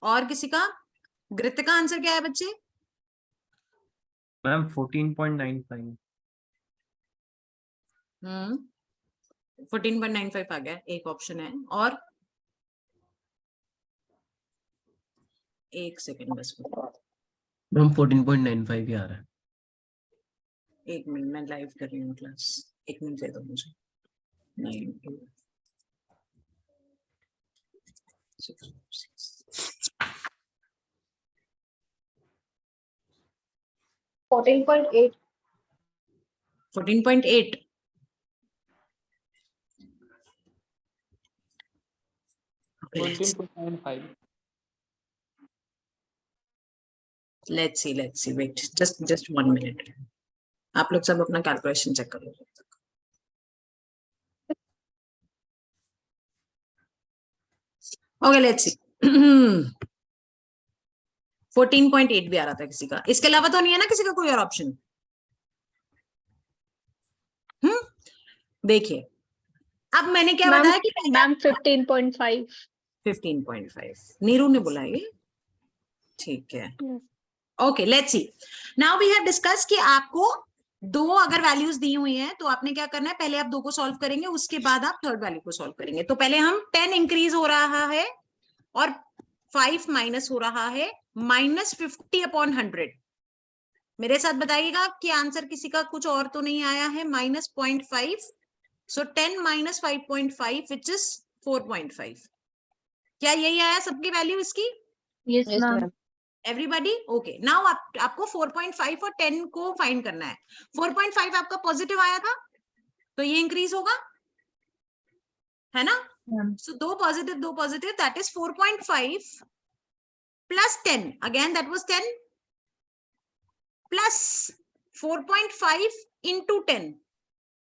और किसी का? गृत का आंसर क्या है बच्चे? मैम 14.95। 14.95 आ गया, एक ऑप्शन है। और एक सेकेंड बस, मैम 14.95 ही आ रहा है। एक मिनट, मैं लाइव कर रही हूँ क्लास, एक मिनट दे दो मुझे। 9 2 6 14.8। 14.8 14.95। let's see wait just 1 minute। आप लोग सब अपना कैलकुलेशन चेक कर लो। ओके लेट्स सी। 14.8 भी आ रहा था किसी का, इसके अलावा तो नहीं है ना किसी का कोई और ऑप्शन? देखिए अब मैंने क्या बताया कि मैम 15.5। 15.5 नीरू ने बोला ये, ठीक है। Okay let's see, now we have discuss कि आपको दो अगर वैल्यूज दी हुई हैं तो आपने क्या करना है, पहले आप दो को सॉल्व करेंगे, उसके बाद आप थर्ड वैल्यू को सॉल्व करेंगे। तो पहले हम 10 इंक्रीज हो रहा है और 5 माइनस हो रहा है, -50/100। मेरे साथ बताइएगा कि आंसर किसी का कुछ और तो नहीं आया है, -0.5। सो 10 - 5.5 विच इज 4.5। क्या यही आया सबकी वैल्यू इसकी? Yes ma'am. Everybody okay. Now आपको 4.5 और 10 को फाइंड करना है। 4.5 आपका पॉजिटिव आया था तो ये इंक्रीज होगा, है ना? सो दो positive that is 4.5 plus 10 again that was 10 plus 4.5 into 10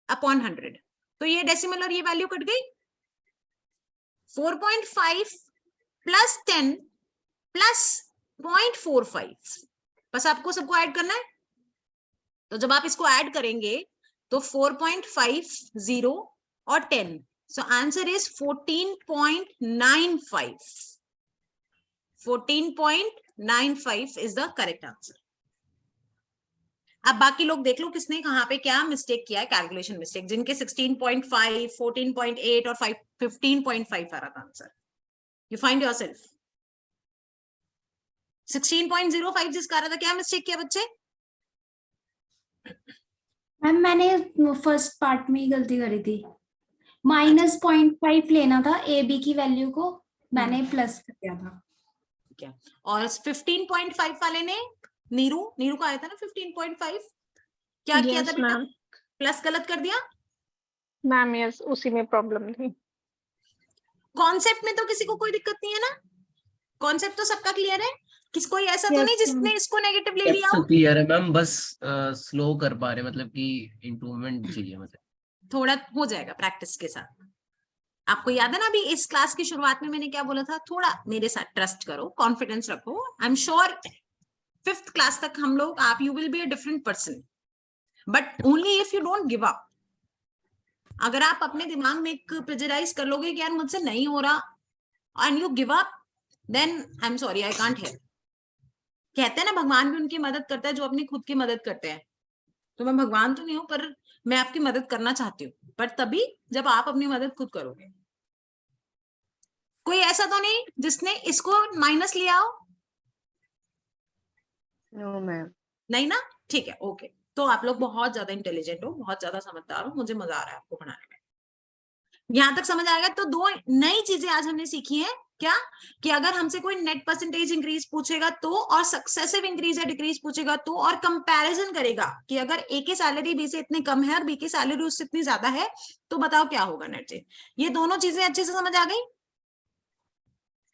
upon 100। तो ये डेसिमल और ये वैल्यू कट गई। 4.5 प्लस 10 प्लस 0.45, बस आपको सबको ऐड करना है। तो जब आप इसको ऐड करेंगे तो 4.50 और 10, so answer is 14.95। 14.95 is the correct answer. अब बाकी लोग देख लो किसने कहां पे क्या मिस्टेक किया है, कैलकुलेशन मिस्टेक, जिनके 16.5, 14.8 और 15.5 आ रहा था आंसर। You find yourself. 16.05 जिसका आ रहा था, क्या मिस्टेक किया बच्चे? मैम मैंने फर्स्ट पार्ट में ही गलती करी थी, -0.5 लेना था ए बी की वैल्यू को, मैंने प्लस कर दिया था। क्या? और 15.5 वाले ने नीरू का आया था ना 15.5, क्या किया था बेटा? प्लस गलत कर दिया मैम यस, उसी में प्रॉब्लम थी। कॉन्सेप्ट में तो किसी को कोई दिक्कत नहीं है ना? कॉन्सेप्ट तो सबका क्लियर है, किस कोई ऐसा तो नहीं जिसने इसको नेगेटिव ले लिया हो? क्लियर है मैम, बस स्लो कर पा रहे, मतलब कि इम्प्रूवमेंट चाहिए, मतलब थोड़ा हो जाएगा प्रैक्टिस के साथ। आपको याद है ना अभी इस क्लास की शुरुआत में मैंने क्या बोला था, थोड़ा मेरे साथ ट्रस्ट करो, कॉन्फिडेंस रखो। I am sure 5th class तक हम लोग आप you will be a different person, but only if you don't give up. अगर आप अपने दिमाग में एक प्रेजराइज कर लोगे कि यार मुझसे नहीं हो रहा and you give up, then I am sorry, I can't help. कहते हैं ना भगवान भी उनकी मदद करता है जो अपनी खुद की मदद करते हैं। तो मैं भगवान तो नहीं हूं, पर मैं आपकी मदद करना चाहती हूँ, पर तभी जब आप अपनी मदद खुद करोगे। कोई ऐसा तो नहीं जिसने इसको माइनस लिया हो? No ma'am. नहीं ना, ठीक है ओके। तो आप लोग बहुत ज्यादा इंटेलिजेंट हो, बहुत ज्यादा समझदार हो, मुझे मजा आ रहा है आपको पढ़ाने में। यहां तक समझ आएगा। तो दो नई चीजें आज हमने सीखी हैं क्या कि अगर हमसे कोई नेट परसेंटेज इंक्रीज पूछेगा तो, और सक्सेसिव इंक्रीज या डिक्रीज पूछेगा तो, और कंपैरिजन करेगा कि अगर ए की सैलरी बी से इतनी कम है और बी की सैलरी उससे इतनी ज्यादा है तो बताओ क्या होगा नेट चेंज। ये दोनों चीजें अच्छे से समझ आ गई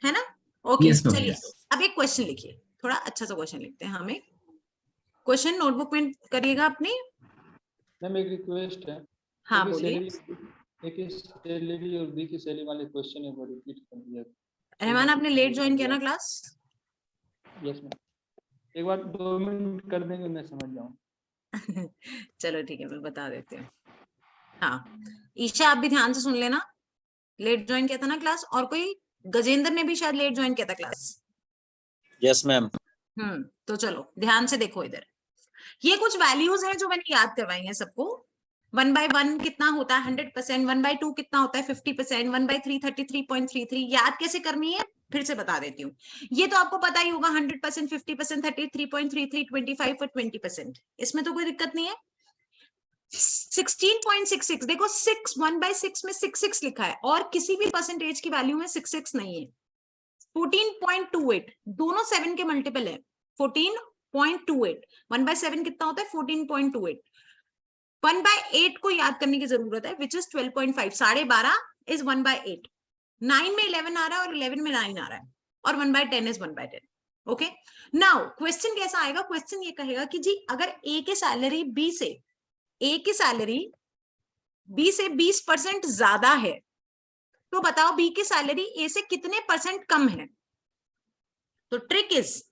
है ना? ओके Yes, ma'am, चलिए yes. अब एक क्वेश्चन लिखिए, थोड़ा अच्छा सा क्वेश्चन लिखते हैं। हमें क्वेश्चन नोटबुक में करिएगा अपनी। मैम एक रिक्वेस्ट है, हाँ एक बोलिए। एक सैलरी और बी की सैलरी वाले क्वेश्चन है वो रिपीट कर दिया। रहमान आपने लेट ज्वाइन किया ना क्लास? यस मैम, एक बार 2 मिनट कर देंगे मैं समझ जाऊँ। चलो ठीक है मैं बता देती हूँ। हाँ ईशा आप भी ध्यान से सुन लेना, लेट ज्वाइन किया था ना क्लास, और कोई गजेंद्र ने भी शायद लेट ज्वाइन किया था क्लास। Yes ma'am. तो चलो ध्यान से देखो इधर, ये कुछ वैल्यूज हैं जो मैंने याद करवाई हैं सबको। 1/1 कितना होता है 100%, 1/2 कितना होता है 50%, 1/3 33.33। याद कैसे करनी है फिर से बता देती हूँ। ये तो आपको पता ही होगा 100%, 50%, 33.33, 25 और 20%, इसमें तो कोई दिक्कत नहीं है। 16.66 देखो 6 1/6 में 66 लिखा है और किसी भी परसेंटेज की वैल्यू में 66 नहीं है। 14.28 दोनों 7 के मल्टीपल है। 14.28 1/7 कितना होता है 14.28। 1/8 को याद करने की जरूरत है विच इज 12.5। 12.5 इज 1/8। 9 में 11 आ रहा है और 11 में 9 आ रहा है और 1/10 इज 1/10। ओके नाउ क्वेश्चन कैसा आएगा? क्वेश्चन ये कहेगा कि जी अगर ए की सैलरी बी से 20% ज्यादा है तो बताओ बी की सैलरी ए से कितने परसेंट कम है। तो ट्रिक इज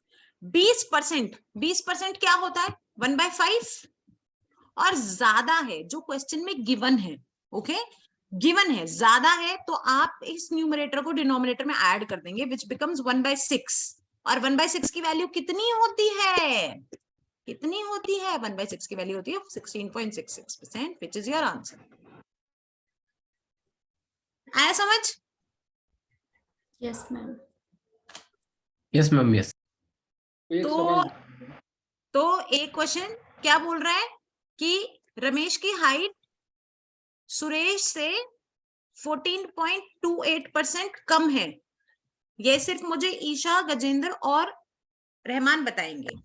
20% क्या होता है 1/5 और ज्यादा है जो क्वेश्चन में गिवन है। ओके गिवन है ज्यादा है तो आप इस न्यूमरेटर को डिनोमिनेटर में ऐड कर देंगे विच बिकम्स 1/6। और 1/6 की वैल्यू कितनी होती है? कितनी होती है? 1/6 की वैल्यू होती है 16.66% विच इज योर आंसर। आया समझ? Yes ma'am. Yes, ma'am, yes. तो एक क्वेश्चन क्या बोल रहा है कि रमेश की हाइट सुरेश से 14.28% कम है। ये सिर्फ मुझे ईशा, गजेंद्र और रहमान बताएंगे।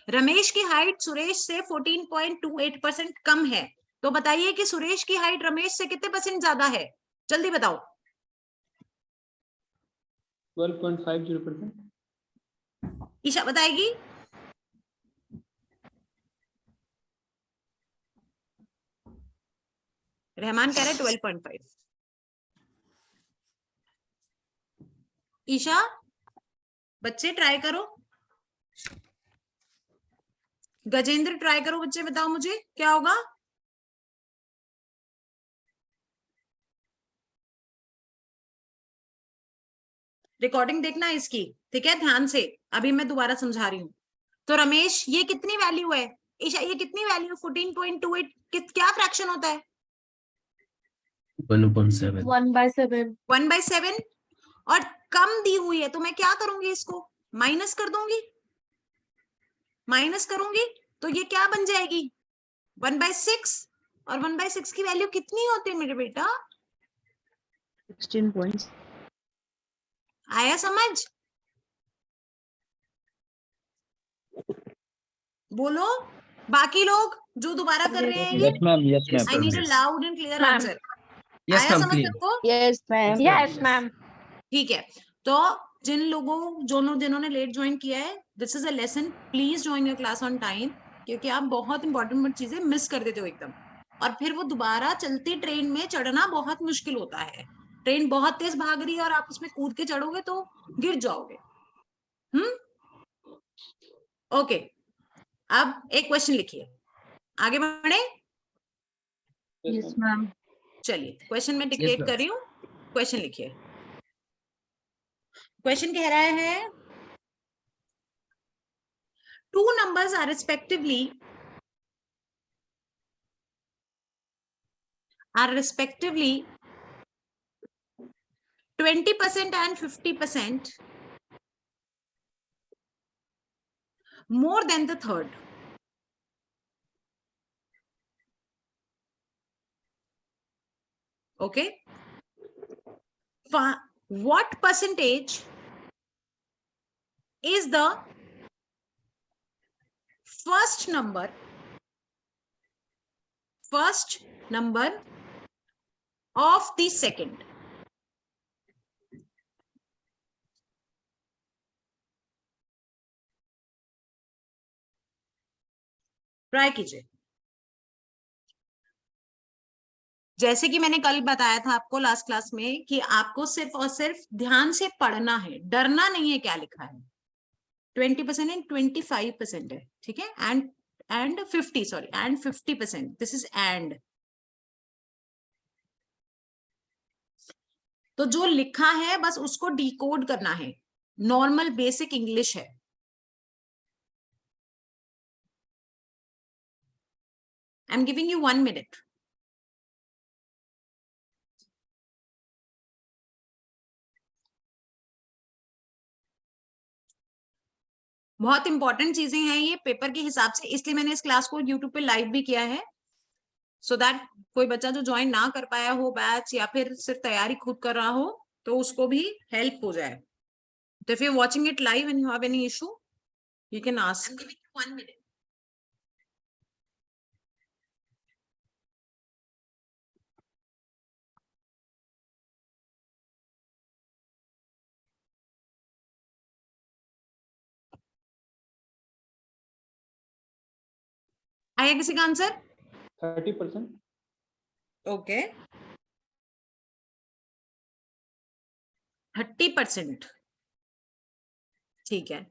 रमेश की हाइट सुरेश से 14.28% कम है तो बताइए कि सुरेश की हाइट रमेश से कितने परसेंट ज्यादा है? जल्दी बताओ। 12.50%। ईशा बताएगी। रहमान कह रहे 12.5। ईशा बच्चे ट्राई करो, गजेंद्र ट्राई करो, बच्चे बताओ मुझे क्या होगा। रिकॉर्डिंग देखना है इसकी, ठीक है ध्यान से, अभी मैं दोबारा समझा रही हूँ। तो रमेश ये कितनी वैल्यू है? ईशा ये कितनी वैल्यू? 14.28 क्या फ्रैक्शन होता है? 1/7. 1/7। 1/7 और कम दी हुई है तो मैं क्या करूंगी? इसको माइनस कर दूंगी। माइनस करूंगी तो ये क्या बन जाएगी 1/6। और 1/6 की वैल्यू कितनी होती है मेरे बेटा? 16 points. आया समझ? बोलो बाकी लोग जो दोबारा कर रहे हैं ये। Yes ma'am, yes ma'am. I need a loud and clear Ma'am. Answer. Yes, आया ma'am, समझ clear. सबको? Yes, ma'am. Yes, ma'am. ठीक है तो जिन्होंने लेट ज्वाइन किया है this is a lesson, please join your class on time क्योंकि आप बहुत इंपॉर्टेंट चीजें मिस कर देते हो एकदम, और फिर वो दोबारा चलती ट्रेन में चढ़ना बहुत मुश्किल होता है। ट्रेन बहुत तेज भाग रही है और आप उसमें कूद के चढ़ोगे तो गिर जाओगे। ओके अब एक क्वेश्चन लिखिए, आगे बढ़े। Yes, ma'am. चलिए क्वेश्चन में Yes, डिक्टेट ma'am. कर रही हूँ, क्वेश्चन लिखिए। क्वेश्चन कह रहा है two numbers are respectively 20% and 50% more than the third. Okay. what percentage is the first number of the second? Try कीजिए। जैसे कि मैंने कल बताया था आपको लास्ट क्लास में कि आपको सिर्फ और सिर्फ ध्यान से पढ़ना है, डरना नहीं है क्या लिखा है। 20% एंड 25% है, ठीक है, एंड 50%, दिस इज एंड। तो जो लिखा है बस उसको डिकोड करना है, नॉर्मल बेसिक इंग्लिश है। I am giving you 1 minute। बहुत इंपॉर्टेंट चीजें हैं ये पेपर के हिसाब से, इसलिए मैंने इस क्लास को यूट्यूब पे लाइव भी किया है, सो दैट कोई बच्चा जो ज्वाइन ना कर पाया हो बैच या फिर सिर्फ तैयारी खुद कर रहा हो तो उसको भी हेल्प हो जाए। तो if you are watching it live and you have any issue you can ask. 1 minute। आया किसी का आंसर? 30%। ओके 30%, ठीक है।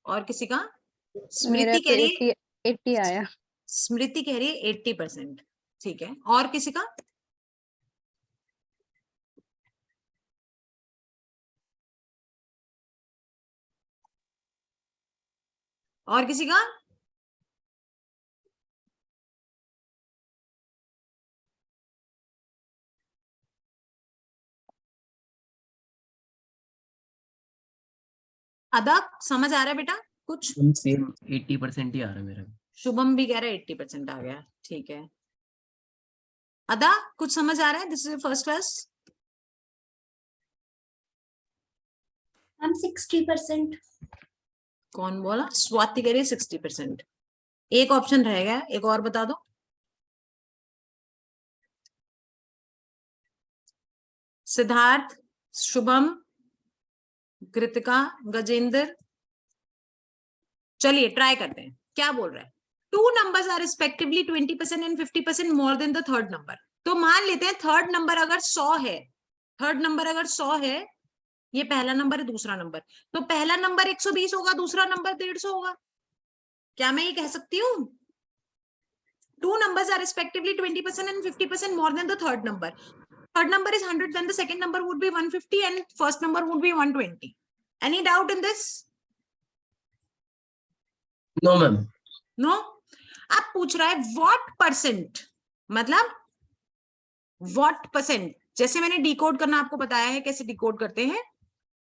और किसी का? मेरा स्मृति तो कह रही है 80 आया। स्मृति कह रही है 80%, ठीक है। और किसी का? और किसी का? अदा समझ आ रहा है बेटा कुछ? सेम 80% ही आ रहा है मेरा। शुभम भी कह रहा है 80% आ गया, ठीक है। अदा कुछ समझ आ रहा है? This is first class. हम 60%। कौन बोला? स्वाति कह रही है 60%। एक ऑप्शन रह गया, एक और बता दो। सिद्धार्थ, शुभम, कृतिका, गजेंद्र, चलिए ट्राई करते हैं क्या बोल रहा है। 2 numbers are respectively 20% and 50% more than the third number। तो मान लेते हैं थर्ड नंबर अगर 100 है, थर्ड नंबर अगर 100 है, ये पहला नंबर है, दूसरा नंबर, तो पहला नंबर 120 होगा, दूसरा नंबर 150 होगा। क्या मैं ये कह सकती हूँ? 2 numbers are respectively 20% and 50% more than the third number। Third number is 100, then the second number would be 150 and first number would be 120। Any doubt in this? No ma'am. No. अब पूछ रहा है व्हाट परसेंट, मतलब what percent, जैसे मैंने decode करना आपको बताया है कैसे डिकोड करते हैं।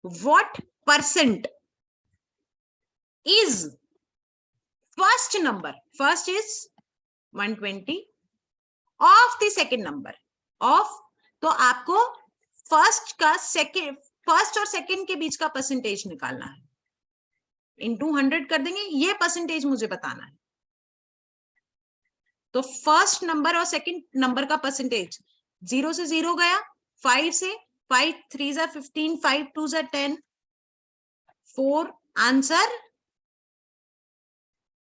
What percent is first number, first is 120 of the second number of, तो आपको फर्स्ट का सेकेंड, फर्स्ट और सेकेंड के बीच का परसेंटेज निकालना है, इनटू 100 कर देंगे, ये परसेंटेज मुझे बताना है। तो फर्स्ट नंबर और सेकंड नंबर का परसेंटेज, 0 से 0 गया, 5 से, 5 3 जा 15, 5 2 जा 10, 4 आंसर,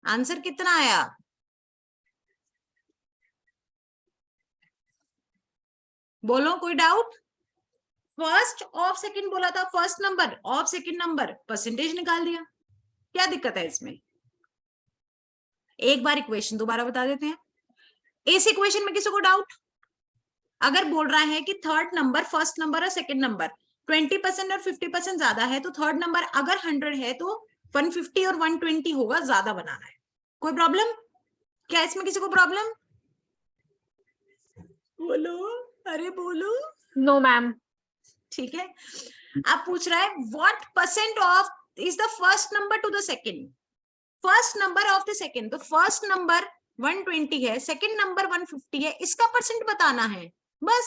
आंसर कितना आया? बोलो कोई डाउट? फर्स्ट ऑफ सेकंड बोला था, first number of second number, percentage निकाल दिया, क्या दिक्कत है इसमें? एक बार इक्वेशन दोबारा बता देते हैं। इस इक्वेशन में किसी को डाउट? अगर बोल रहा है कि थर्ड नंबर, फर्स्ट नंबर और सेकंड नंबर 20% और 50% ज्यादा है, तो थर्ड नंबर अगर 100 है तो 150 और 120 होगा, ज्यादा बनाना है। कोई प्रॉब्लम क्या इसमें? किसी को प्रॉब्लम? बोलो, अरे बोलो। No ma'am. ठीक है। अब पूछ रहा है what percent of is the first number to the second, first number of the second. तो फर्स्ट नंबर 120 है, सेकंड नंबर 150 है, इसका परसेंट बताना है, बस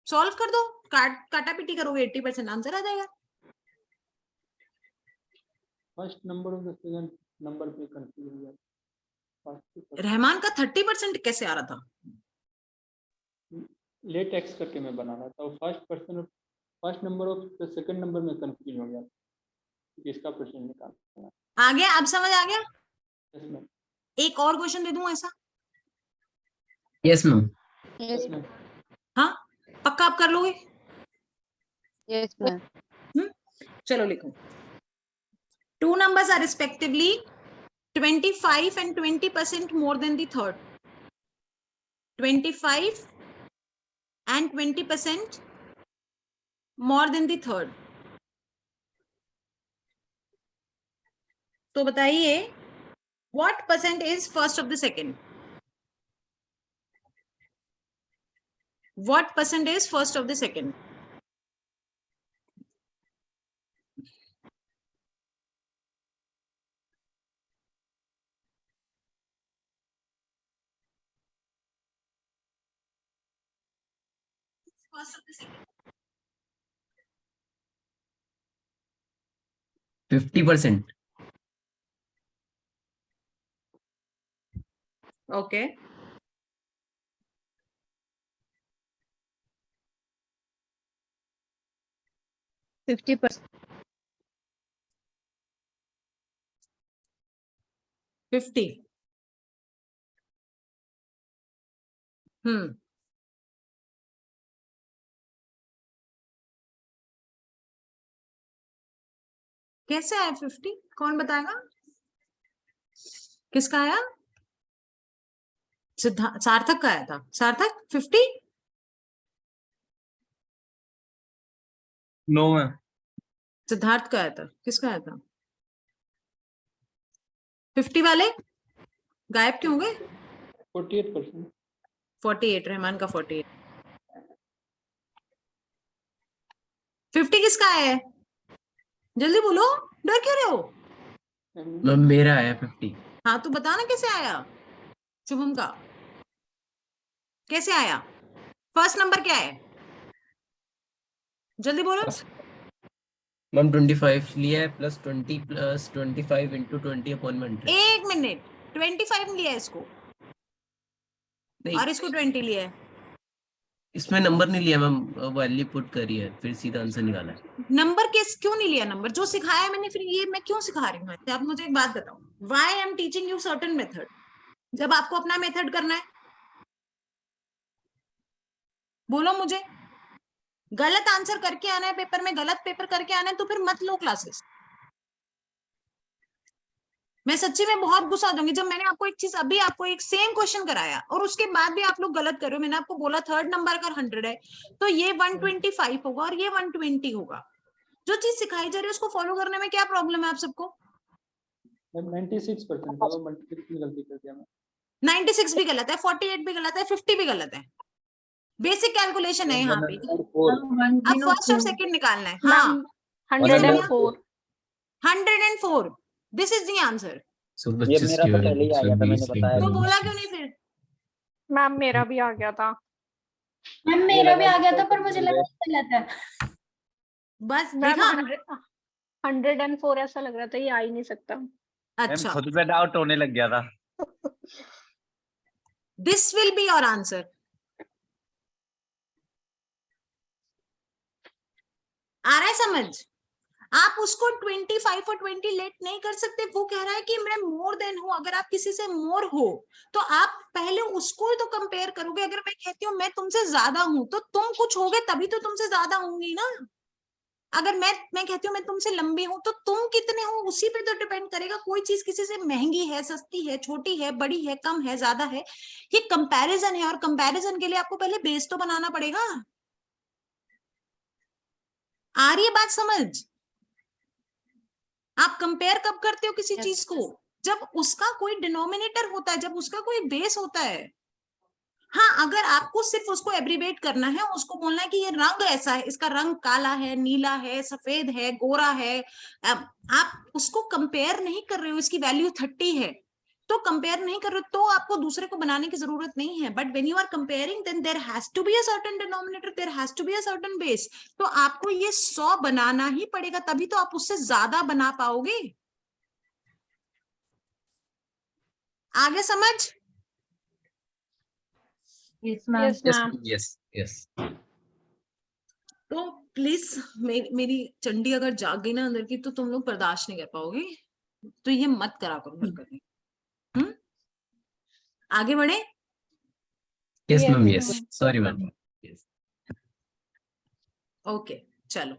सॉल्व कर दो। काटा पीटी करोगे 80% आंसर आ जाएगा। फर्स्ट नंबर और सेकंड नंबर पे कंफ्यूज हो गया। रहमान का 30% कैसे आ रहा था? लेट एक्स करके मैं बना रहा था, फर्स्ट नंबर और सेकंड नंबर में कंफ्यूज हो गया इसका परसेंट निकालना। आ गया, अब समझ आ गया? Yes ma'am. एक और क्वेश्चन दे दूं ऐसा? Yes ma'am. Yes ma'am. हाँ पक्का आप कर लोगे? Yes ma'am. चलो लिखो। 2 numbers are respectively 25 and 20% more than the third. 25 and 20% more than the third. तो बताइए what percent is first of the second? What percent is first of the second? First of the second. 50%. Okay. Fifty 50. कैसे आया 50? कौन बताएगा? किसका आया? सार्थक का आया था। सार्थक 50? No ma'am. सिद्धार्थ का आया था। किसका आया था? 50 वाले गायब क्यों हो गए? 48%। 48, रहमान का 48। 50 किसका है? जल्दी बोलो, डर क्यों रहे हो? मैम मेरा आया 50। हाँ तो बताना कैसे आया? शुभम का कैसे आया? फर्स्ट नंबर क्या है? जल्दी बोलो। मैम 25 लिया है प्लस 20 प्लस 25 इंटू 20 अपॉन 100। एक मिनट, 25 लिया है इसको और इसको 20 लिया है। इसमें नंबर नहीं लिया मैम, वैल्यू पुट करी है फिर सीधा आंसर निकाला है। नंबर क्यों नहीं लिया? नंबर जो सिखाया मैंने, फिर ये मैं क्यों सिखा रही हूँ? आप मुझे एक बात बताओ, why I am teaching you certain method? जब आपको अपना मेथड करना है, बोलो मुझे। गलत आंसर करके आना है पेपर में, गलत पेपर करके आना है, तो फिर मत लो क्लासेस। मैं सच्ची में बहुत गुस्सा हो जाऊंगी जब मैंने आपको एक चीज, अभी आपको एक सेम क्वेश्चन कराया और उसके बाद भी आप लोग गलत कर रहे हो। मैंने आपको बोला थर्ड नंबर अगर 100 है तो ये 125 होगा और ये 120 होगा। जो चीज सिखाई जा रही है उसको फॉलो करने में क्या प्रॉब्लम है आप सबको? 96% का 96 में गलती कर दिया मैं। 96 भी गलत है, 48 भी गलत है, 50 भी गलत है। बेसिक कैलकुलेशन है यहाँ पे। अब फर्स्ट और सेकंड निकालना है। हाँ 104। 104, दिस इज द आंसर। ये मेरा तो पहले ही आ गया था, मैंने बताया तो था। बोला क्यों नहीं फिर? मैम मेरा भी आ गया था। मैम मेरा भी आ गया था पर मुझे लगा गलत है। बस मैम देखा, 104 ऐसा लग रहा था, ये आ ही नहीं सकता। अच्छा खुद पे डाउट होने लग गया था। This will be your answer. आ रहा है समझ? आप उसको 25 और 20 लेट नहीं कर सकते। वो कह रहा है कि मैं मोर देन हूं। अगर आप किसी से मोर हो तो आप पहले उसको तो कंपेयर करोगे। अगर मैं कहती हूँ मैं तुमसे ज्यादा हूं तो तुम कुछ होगे तभी तो तुमसे ज्यादा होंगी ना। अगर मैं कहती हूँ मैं तुमसे लंबी हूं तो तुम कितने हो उसी पे तो डिपेंड करेगा। कोई चीज किसी से महंगी है, सस्ती है, छोटी है, बड़ी है, कम है, ज्यादा है, ये कंपैरिजन है। और कंपैरिजन के लिए आपको पहले बेस तो बनाना पड़ेगा। आ रही है बात समझ? आप कंपेयर कब करते हो किसी चीज को? जब उसका कोई डिनोमिनेटर होता है, जब उसका कोई बेस होता है। हाँ अगर आपको सिर्फ उसको एब्रीवेट करना है, उसको बोलना है कि ये रंग ऐसा है, इसका रंग काला है, नीला है, सफेद है, गोरा है, आप उसको कंपेयर नहीं कर रहे हो, इसकी वैल्यू 30 है, तो कंपेयर नहीं कर रहे तो आपको दूसरे को बनाने की जरूरत नहीं है, but when you are comparing then there has to be a certain denominator, there has to be a certain base. तो आपको ये 100 बनाना ही पड़ेगा, तभी तो आप उससे ज्यादा बना पाओगे। आगे समझ? Yes ma'am. Yes yes. तो प्लीज मेरी चंडी अगर जाग गई ना अंदर की तो तुम लोग बर्दाश्त नहीं कर पाओगे, तो ये मत करा करो हरकतें। आगे बढ़े? Yes ma'am yes, sorry ma'am. Okay चलो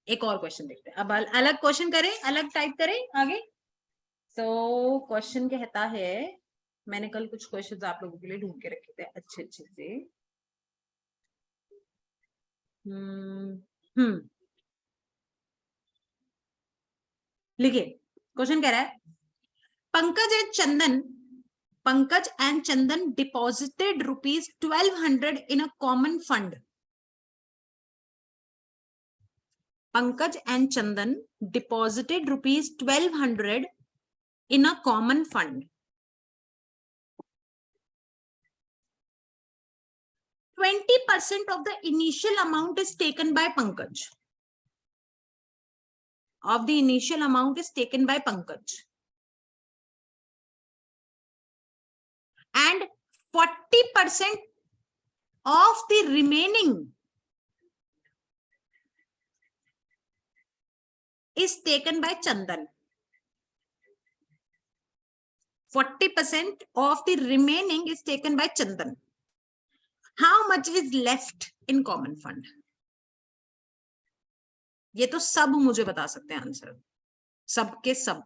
एक और क्वेश्चन देखते हैं। अब अलग क्वेश्चन करें, अलग टाइप करें आगे। तो क्वेश्चन कहता है, मैंने कल कुछ क्वेश्चंस आप लोगों के लिए ढूंढ के रखे थे अच्छे अच्छे से। लिखिए, क्वेश्चन कह रहा है Pankaj and Chandan deposited rupees 1200 in a common fund. Pankaj and Chandan deposited rupees 1200 in a common fund. 20% of the initial amount is taken by Pankaj. Of the initial amount is taken by Pankaj. And 40% of the remaining is taken by Chandan. 40% of the remaining is taken by Chandan. How much is left in common fund? ये तो सब मुझे बता सकते हैं answer, सबके सब।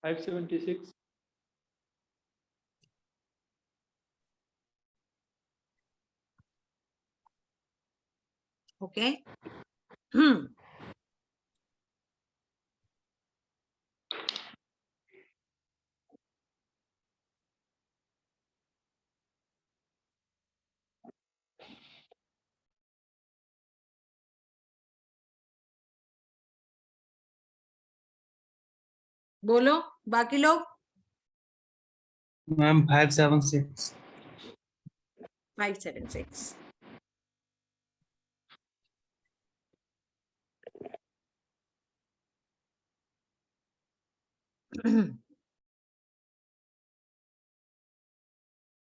$576. Okay बोलो बाकी लोग। मैम 576। 576।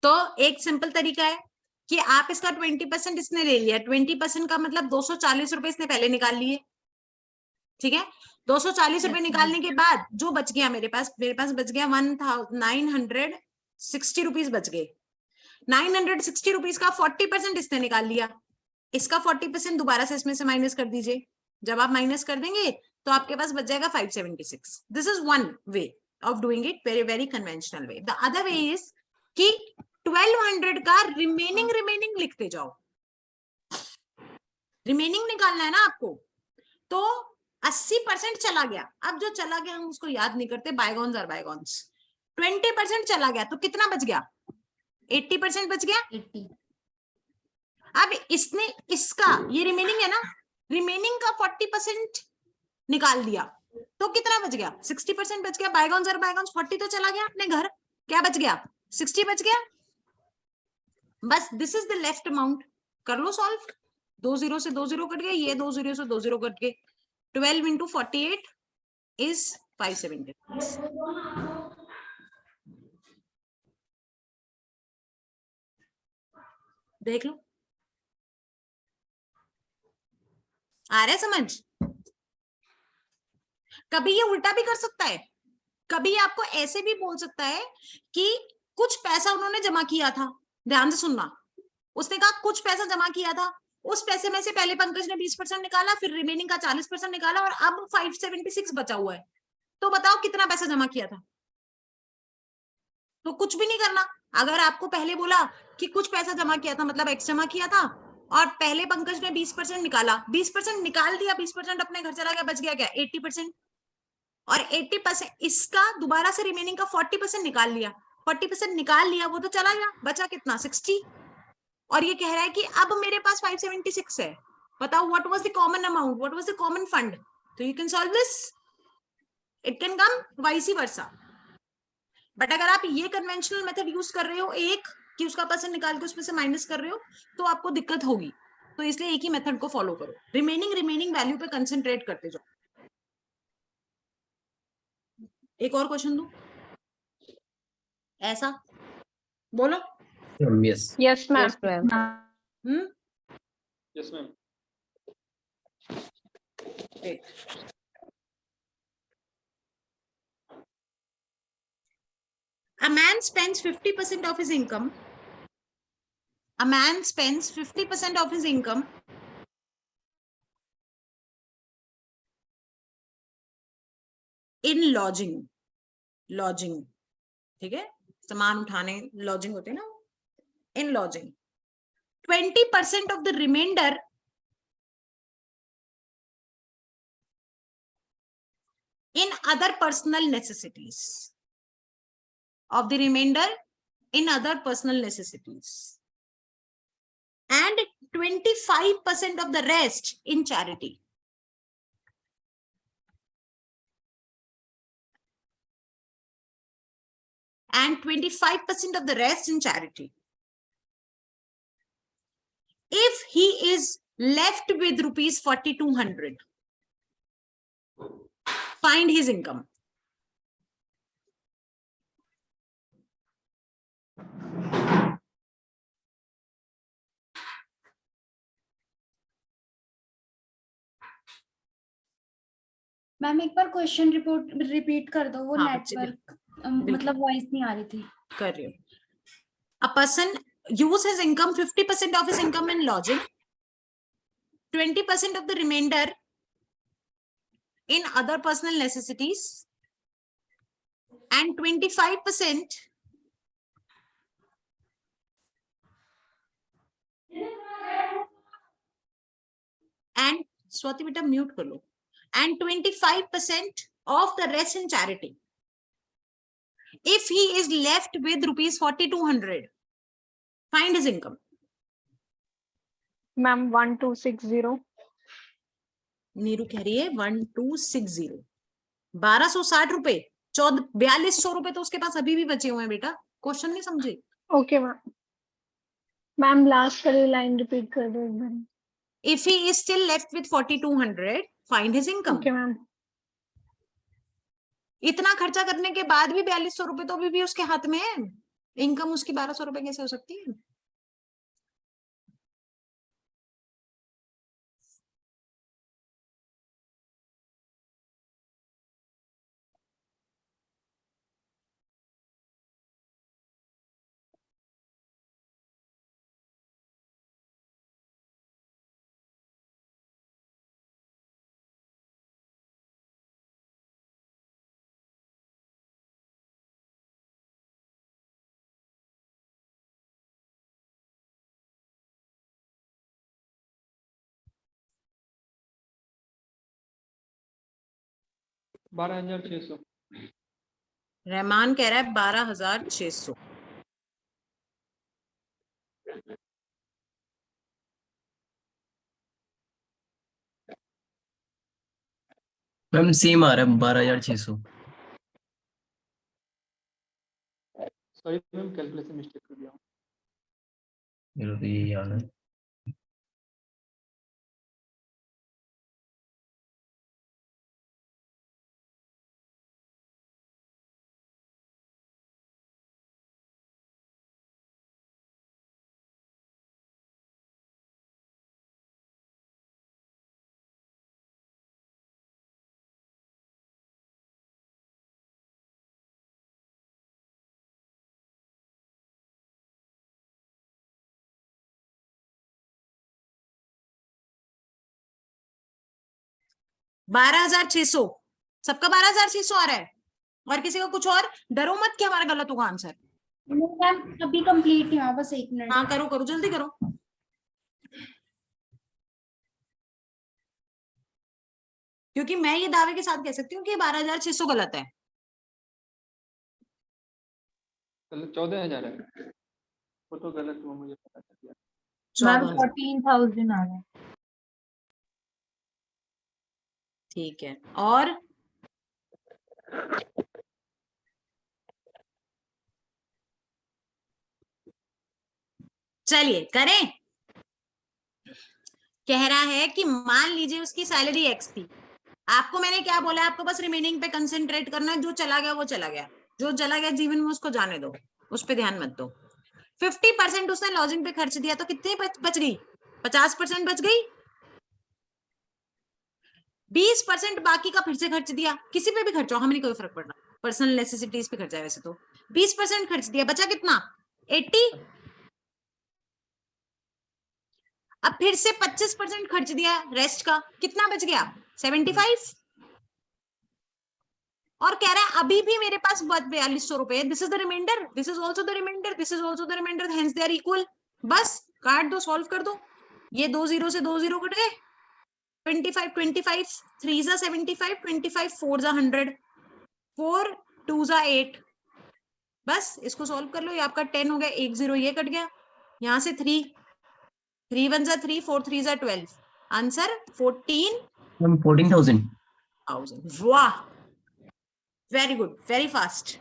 तो एक सिंपल तरीका है कि आप इसका 20% इसने ले लिया, 20% का मतलब 240 रुपए इसने पहले निकाल लिए, ठीक है। 240 रुपए निकालने के बाद जो बच गया मेरे पास बच गया 1960 रुपीज बच गए। 960 रुपीज का 40% इसने निकाल लिया, इसका 40% दोबारा से इसमें से माइनस कर दीजिए। जब आप माइनस कर देंगे तो आपके पास बच जाएगा 576। This is one way of doing it, very very conventional way. The other way is कि 1200 का रिमेनिंग लिखते जाओ, रिमेनिंग निकालना है ना आपको। तो 80% चला गया, अब जो चला गया हम उसको याद नहीं करते, बायगॉन्स आर बायगॉन्स। 20% चला गया तो कितना बच गया? 80% बच गया। 80। अब इसने इसका ये रिमेनिंग है ना, रिमेनिंग का 40% निकाल दिया तो कितना बच गया? 60% बच गया। बायगॉन्स आर बायगॉन्स, 40 तो चला गया अपने घर, क्या बच गया? 60 बच गया। बस this is the left amount. कर लो सॉल्व। 2 0 से 2 0 कट गए, ये 2 0 से 2 0 कट गए। 12 into 48 is 576। देख लो, आ रहा है समझ? कभी ये उल्टा भी कर सकता है, कभी आपको ऐसे भी बोल सकता है कि कुछ पैसा उन्होंने जमा किया था। ध्यान से सुनना, उसने कहा कुछ पैसा जमा किया था, उस पैसे में से पहले पंकज ने 20% निकाला, फिर रिमेनिंग का 40% निकाला और अब 576 बचा हुआ है। तो बताओ कितना पैसा जमा किया था? तो कुछ भी नहीं करना। अगर आपको पहले बोला कि कुछ पैसा जमा किया था मतलब एक्स जमा किया था और पहले पंकज ने 20% निकाला, 20% निकाल दिया, 20% अपने घर चला गया, बच गया क्या? 80%। और 80% इसका दोबारा से रिमेनिंग का 40% निकाल लिया, 40% निकाल लिया, वो तो चला गया, बचा कितना? 60। और ये कह रहा है कि अब मेरे पास 576 है, बताओ what was the common amount, what was the common fund. तो you can solve this, it can come vice versa. But अगर आप ये कन्वेंशनल मेथड यूज कर रहे हो, एक कि उसका परसेंट निकाल के उसमें से माइनस कर रहे हो, तो आपको दिक्कत होगी। तो इसलिए एक ही मेथड को फॉलो करो, रिमेनिंग वैल्यू पे कंसंट्रेट करते जाओ। एक और क्वेश्चन दो, ऐसा बोलो। Yes yes ma'am. Yes ma'am. Yes ma'am. A man spends 50% of his income. A man spends 50% of his income in lodging. Lodging, ठीक है, सामान उठाने लॉजिंग होते हैं ना, इन lodging. 20% of the remainder in other personal necessities. Of the remainder in other personal necessities. And 25% of the rest in charity. And 25% of the rest in charity. If he is left with rupees 4,200, find his income. Ma'am एक बार question repeat कर दो, वो हाँ, बच्चे, network मतलब voice नहीं आ रही थी। कर रही हूँ। A person use his income, 50% of his income in lodging, 20% of the remainder in other personal necessities, and 25% and Swati beta mute कर लो, and 25% of the rest in charity. If he is left with rupees 4,200, find his income. Ma'am 1260। Neeru कह रही है 1260, 1260 रुपए, 4200 रुपए तो उसके पास अभी भी बचे हुए हैं बेटा। क्वेश्चन नहीं समझे? Okay ma'am. मैम लास्ट वाली लाइन रिपीट कर दो एक बार। If he is still left with 4,200, find his income. Okay ma'am. इतना खर्चा करने के बाद भी 4200 रुपए तो अभी भी उसके हाथ में है, इनकम उसकी 1200 रुपए कैसे हो सकती है? $12,600। रहमान कह रहा है 12,600। मैम सेम आ रहा है 12,600। सॉरी मैम, कैलकुलेशन मिस्टेक कर दिया। मेरा तो यही याद है। बारह 12,600, सबका 12,600 आ रहा है, और किसी का कुछ और? डरो मत कि हमारा गलत होगा आंसर। मैम अभी कंप्लीट नहीं हुआ, बस 1 मिनट। हाँ करो करो, जल्दी करो। क्योंकि मैं ये दावे के साथ कह सकती हूँ कि 12,600 गलत है। 14,000 है, वो तो गलत हुआ, मुझे पता चल गया। 54 14,000 आ रहा है। ठीक है। और चलिए करें। कह रहा है कि मान लीजिए उसकी सैलरी एक्स थी, आपको मैंने क्या बोला, आपको बस रिमेनिंग पे कंसेंट्रेट करना है, जो चला गया वो चला गया, जो चला गया जीवन में उसको जाने दो, उस पे ध्यान मत दो। 50% उसने लॉजिंग पे खर्च दिया तो कितने बच गई? 50% बच गई। 20% बाकी का फिर से खर्च दिया, किसी पे भी खर्चो, हमें नहीं कोई फर्क पड़ना, पर्सनल नेसेसिटीज पे खर्चा है वैसे तो। 20% खर्च दिया, बचा कितना? 80। अब फिर से 25% खर्च दिया रेस्ट का, कितना बच गया? 75। और कह रहा है अभी भी मेरे पास 4200 रुपए, this is the remainder, this is also the remainder, this is also the remainder, hence they are equal. बस काट दो, सॉल्व कर दो। ये 2 0 से 2 0 कट गए। 25 25 3 जा 75, 25 4 जा 100, 4 2 जा 8। बस इसको सॉल्व कर लो, ये आपका 10 हो गया। 1 0 ये कट गया, यहां से 3 3 1 जा 3, 4 3 जा 12, आंसर 14,000। वाह, very good, very fast.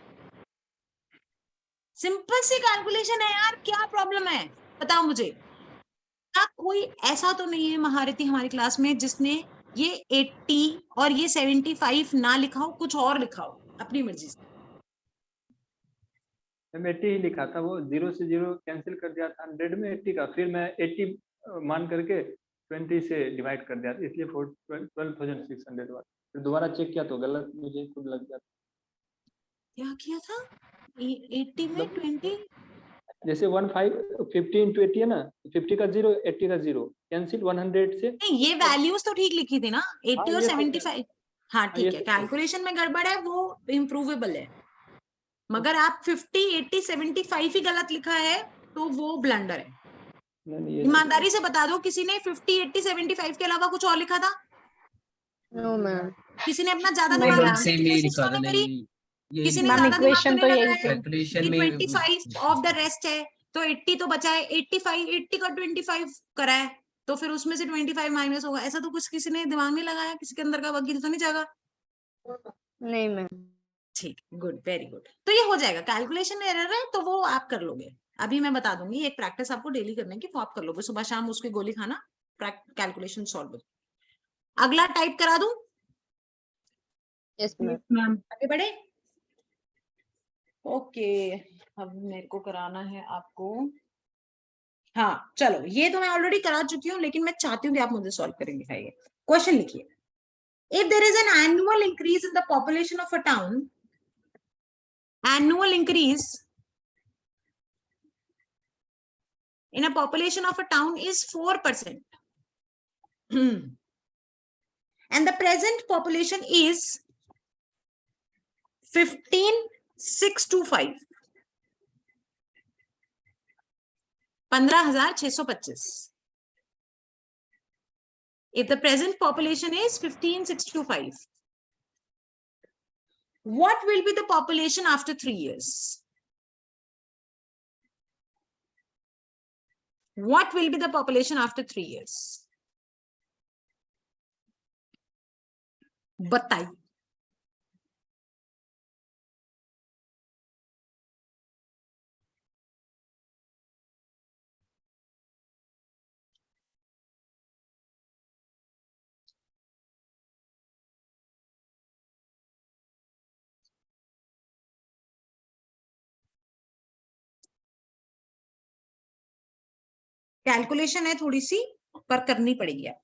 Simple सी कैलकुलेशन है यार, क्या प्रॉब्लम है बताओ मुझे। क्या कोई ऐसा तो नहीं है महारथी हमारी क्लास में जिसने ये 80 और ये 75 ना लिखा हो, कुछ और लिखा हो अपनी मर्जी से? मैं 80 ही लिखा था, वो 0 से 0 कैंसिल कर दिया था 100 में 80 का, फिर मैं 80 मान करके 20 से डिवाइड कर दिया था, इसलिए 12,600 हुआ। फिर दोबारा चेक किया तो गलत मुझे खुद लग गया। क्या किया था? 80 में 20? जैसे 15 into 80 है ना, 50 का 0, 80 का 0 कैंसिल 100 से। नहीं, ये वैल्यूज तो ठीक लिखी थी ना, 80 और ये 75। हाँ ठीक है, ये कैलकुलेशन में गड़बड़ है, वो इम्प्रूवेबल है। मगर आप 50 80 75 ही गलत लिखा है तो वो ब्लंडर है। ईमानदारी से बता दो, किसी ने 50 80 75 के अलावा कुछ और लिखा था? No ma'am. किसी ने अपना ज्यादा नहीं, दिमाग मैम। लगाने की सेम यही कोशिश लिखा तो था, नहीं करी? नहीं ये किसी ने मैम, ज्यादा दिमाग तो इक्वेशन तो नहीं यही लगाया? थी। कैलकुलेशन कि में 25 ऑफ द रेस्ट है तो 80 तो बचा है, 85 80 का 25 करा है तो फिर उसमें से 25 माइनस होगा। ऐसा तो कुछ किसी ने दिमाग नहीं लगाया, किसी के अंदर का वकील तो नहीं जागा? नहीं मैम। ठीक, गुड, वेरी गुड। तो ये हो जाएगा, कैलकुलेशन एरर है तो वो आप कर लोगे। अभी मैं बता दूंगी, एक प्रैक्टिस आपको डेली करने की, वो आप कर लोगे, सुबह शाम उसकी गोली खाना, कैलकुलेशन सॉल्व हो। अगला टाइप करा दूं? Yes ma'am. आगे बढ़े? ओके, अब मेरे को कराना है आपको, हाँ चलो, ये तो मैं ऑलरेडी करा चुकी हूँ, लेकिन मैं चाहती हूँ कि आप मुझे सॉल्व करेंगे। दिखाइए, क्वेश्चन लिखिए। If there is an annual increase in the population of a town, annual increase in a population of a town is 4%. And the present population is 15,625. 15,625. If the present population is 15,625, what will be the population after 3 years? What will be the population after 3 years? बताइए। Calculation है थोड़ी सी, पर करनी पड़ेगी आपको।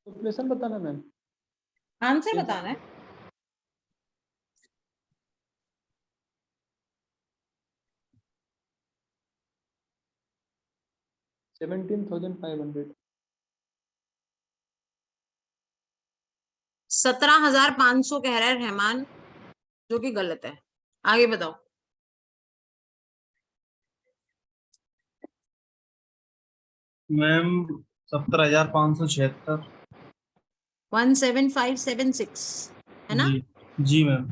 Calculation बताना ma'am, answer बताना है। 17,500। 17,500 कह रहा है रहमान, जो कि गलत है। आगे बताओ। मैम 17,576। 17576 है ना? जी जी मैम।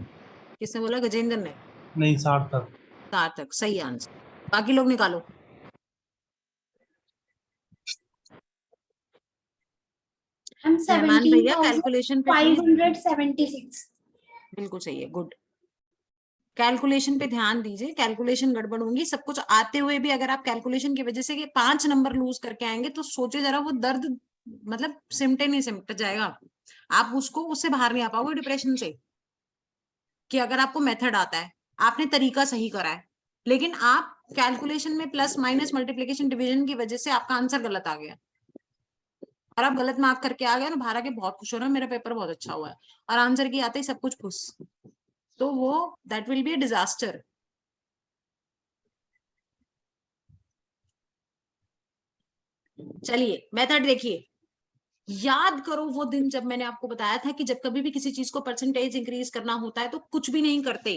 किसने बोला? गजेंद्र ने। नहीं, सार्थक। सार्थक, सही आंसर। बाकी लोग निकालो। हम रहमान भैया कैलकुलेशन पे प्लीज। 17,576। बिल्कुल सही है, गुड। कैलकुलेशन पे ध्यान दीजिए, कैलकुलेशन गड़बड़ होंगी। सब कुछ आते हुए भी अगर आप कैलकुलेशन की वजह से कि 5 नंबर लूज करके आएंगे तो सोचे जरा, वो दर्द मतलब सिमटे नहीं सिमट जाएगा। आप उससे बाहर नहीं आ पाओगे डिप्रेशन से। कि अगर आपको मेथड आता है, आपने तरीका सही करा है, लेकिन आप कैलकुलेशन में प्लस माइनस मल्टीप्लीकेशन डिवीजन की वजह से आपका आंसर गलत आ गया और आप गलत मार्क करके आ गए ना, बाहर आके बहुत खुश हो रहे हो मेरा पेपर बहुत अच्छा हुआ है, और आंसर की आते ही सब कुछ खुश, तो वो that will be a disaster. चलिए मेथड देखिए, याद करो वो दिन जब मैंने आपको बताया था कि जब कभी भी किसी चीज को परसेंटेज इंक्रीज करना होता है तो कुछ भी नहीं करते।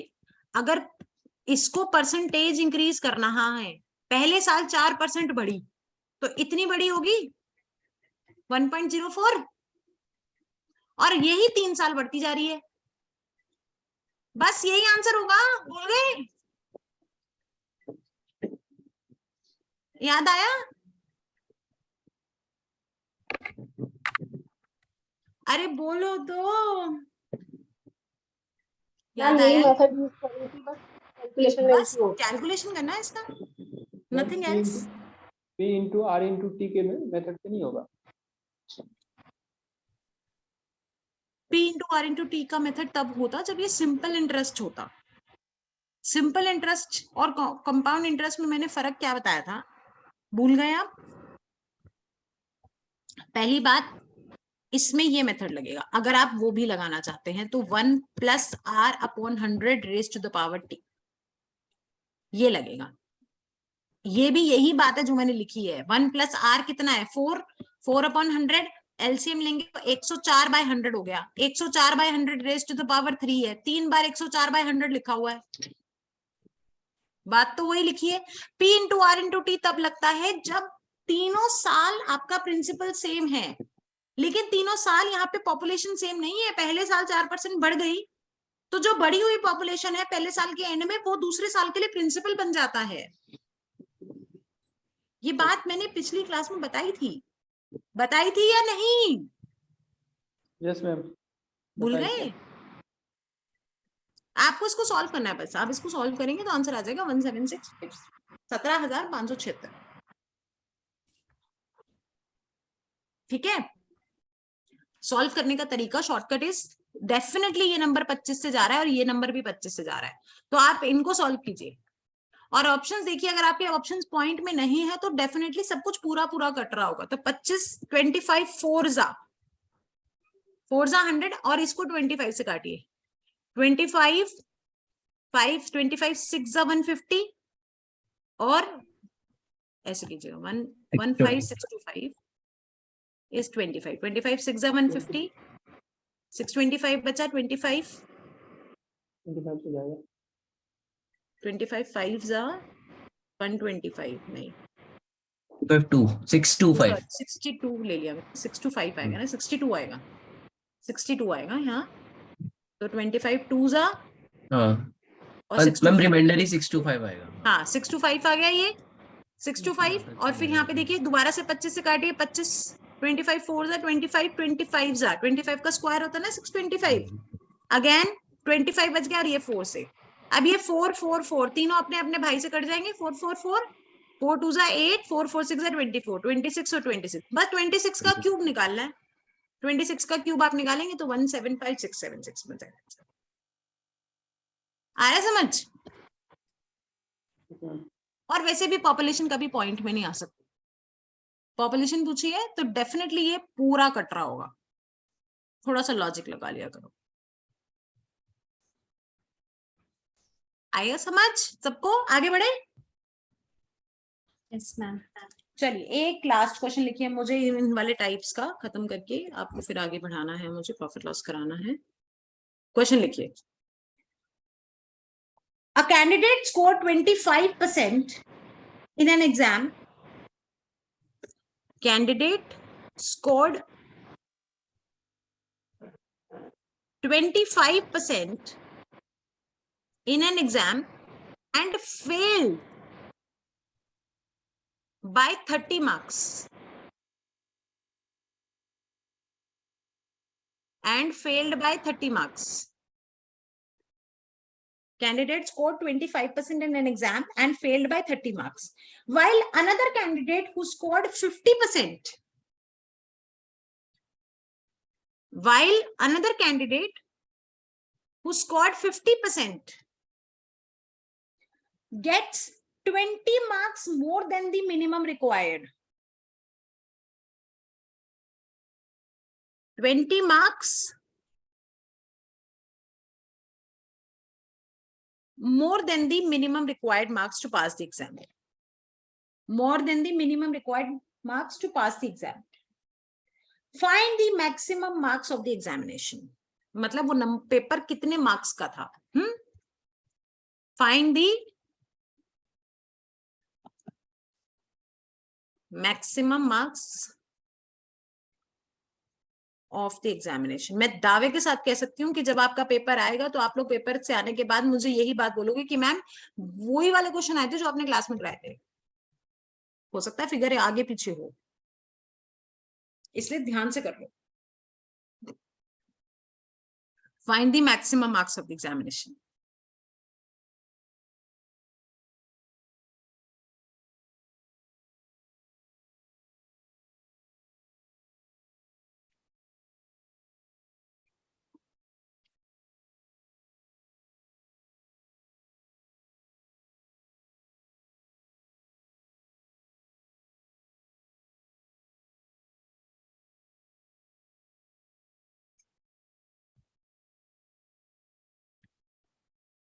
अगर इसको परसेंटेज इंक्रीज करना है, पहले साल 4% बढ़ी तो इतनी बड़ी होगी 1.04, और यही 3 साल बढ़ती जा रही है, बस यही आंसर होगा। बोल गए? याद आया? अरे बोलो तो। याद यही आया? मेथड यूज कर रही थी, बस कैलकुलेशन में बस इशू हो। कैलकुलेशन करना है इसका, nothing else. P into R into T के मेथड से नहीं होगा। P into R into T का मेथड तब होता जब ये सिंपल इंटरेस्ट होता। सिंपल इंटरेस्ट और कंपाउंड इंटरेस्ट में मैंने फर्क क्या बताया था, भूल गए आप? पहली बात, इसमें ये मेथड लगेगा। अगर आप वो भी लगाना चाहते हैं तो 1 plus R upon 100 raise to the power T, ये लगेगा। ये भी यही बात है जो मैंने लिखी है। 1 प्लस आर कितना है? 4, 4 अपॉन 100, एलसीएम लेंगे तो 104 बाय 100 हो गया। 104 by 100 raise to the power 3 है, 3 बार 104 बाय 100 लिखा हुआ है। बात तो वही लिखी है। P into R into T तब लगता है जब तीनों साल आपका प्रिंसिपल सेम है, लेकिन तीनों साल यहाँ पे पॉपुलेशन सेम नहीं है। पहले साल 4% बढ़ गई तो जो बढ़ी हुई पॉपुलेशन है पहले साल के एंड में, वो दूसरे साल के लिए प्रिंसिपल बन जाता है। ये बात मैंने पिछली क्लास में बताई थी या नहीं? Yes ma'am. भूल गए? आपको इसको सॉल्व करना है, बस आप इसको सॉल्व करेंगे तो आंसर आ जाएगा 176, 17,576। ठीक है? सॉल्व करने का तरीका शॉर्टकट इज डेफिनेटली ये नंबर 25 से जा रहा है और ये नंबर भी 25 से जा रहा है, तो आप इनको सॉल्व कीजिए। और ऑप्शंस देखिए, अगर आपके ऑप्शंस पॉइंट में नहीं है तो डेफिनेटली सब कुछ पूरा पूरा कट रहा होगा। तो 25, 25 4 जा 100 और इसको 25 से काटिए। 25 5 25 6 जा 150 और ऐसे कीजिएगा 15625 is 25, 25 6 जा 150, 625 बचा 25 25 से जाएगा। 25 5 जा 125 नहीं 625 62 ले लिया, 625 आएगा ना, 62 आएगा, 62 आएगा यहाँ। तो 25 2 जा हाँ, और 6 मैम रिमाइंडर ही 625 आएगा। हाँ 625 आ गया ये 625, और फिर यहाँ पे देखिए दोबारा से 25 से काटिए, 25 25 4 जा 25 25 जा 25 का स्क्वायर होता है ना 625, अगेन 25 बच गया और ये 4 से। अब ये 4 4 4 तीनों अपने अपने भाई से कट जाएंगे, 4 4 4 4 2 जा 8, 4 4 6 जा 24, 26 और 26, बस 26 का क्यूब निकालना है। 26 का क्यूब आप निकालेंगे तो 175,676 बन जाएगा। आया समझ? और वैसे भी पॉपुलेशन कभी पॉइंट में नहीं आ सकती। पॉपुलेशन पूछिए तो डेफिनेटली ये पूरा कट रहा होगा, थोड़ा सा लॉजिक लगा लिया करो। आया समझ सबको? आगे बढ़े। Yes ma'am. चलिए एक लास्ट क्वेश्चन लिखिए मुझे इन वाले टाइप्स का खत्म करके आपको फिर आगे बढ़ाना है, मुझे प्रॉफिट लॉस कराना है। क्वेश्चन लिखिए, a candidate score 25% in an exam. Candidate scored 25% in an exam and failed by 30 marks. And failed by 30 marks. Candidate scored 25% in an exam and failed by 30 marks. While another candidate who scored 50%, while another candidate who scored 50% gets 20 marks more than the minimum required. 20 marks more than the minimum required marks to pass the exam. More than the minimum required marks to pass the exam. Find the maximum marks of the examination. मतलब वो paper कितने marks का था? Find the maximum marks of the examination. मैं दावे के साथ कह सकती हूँ कि जब आपका पेपर आएगा तो आप लोग पेपर से आने के बाद मुझे यही बात बोलोगे कि मैम वही वाले क्वेश्चन आए थे जो आपने क्लास में कराए थे। हो सकता है फिगर आगे पीछे हो, इसलिए ध्यान से कर लो। Find the maximum marks of the examination.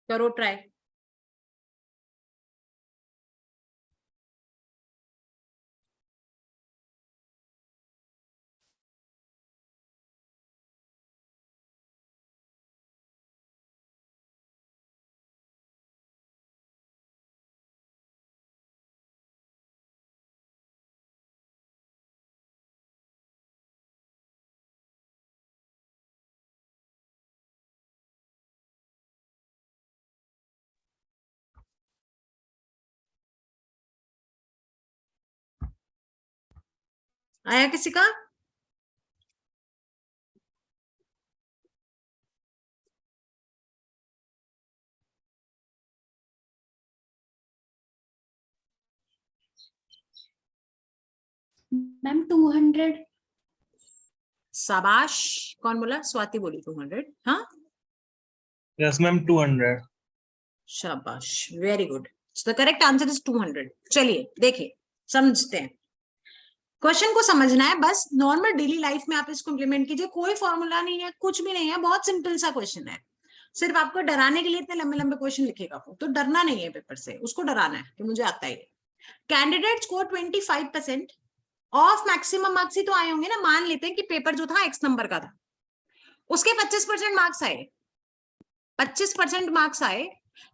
करो ट्राई। आया किसी का? मैम 200। शाबाश। कौन बोला? स्वाति बोली 200। हाँ यस मैम 200। शाबाश, very good. The correct answer is 200। चलिए देखिए समझते हैं। क्वेश्चन को समझना है बस, नॉर्मल डेली लाइफ में आप इसको इंप्लीमेंट कीजिए। कोई फॉर्मूला नहीं है, कुछ भी नहीं है, बहुत सिंपल सा क्वेश्चन है। सिर्फ आपको डराने के लिए इतने लंबे लंबे क्वेश्चन लिखेगा वो, तो डरना नहीं है पेपर से, उसको डराना है कि मुझे आता है। Candidate score 25% of maximum marks ही तो आए होंगे ना। मान लेते हैं कि पेपर जो था x नंबर का था, उसके 25% मार्क्स आए, 25% मार्क्स आए,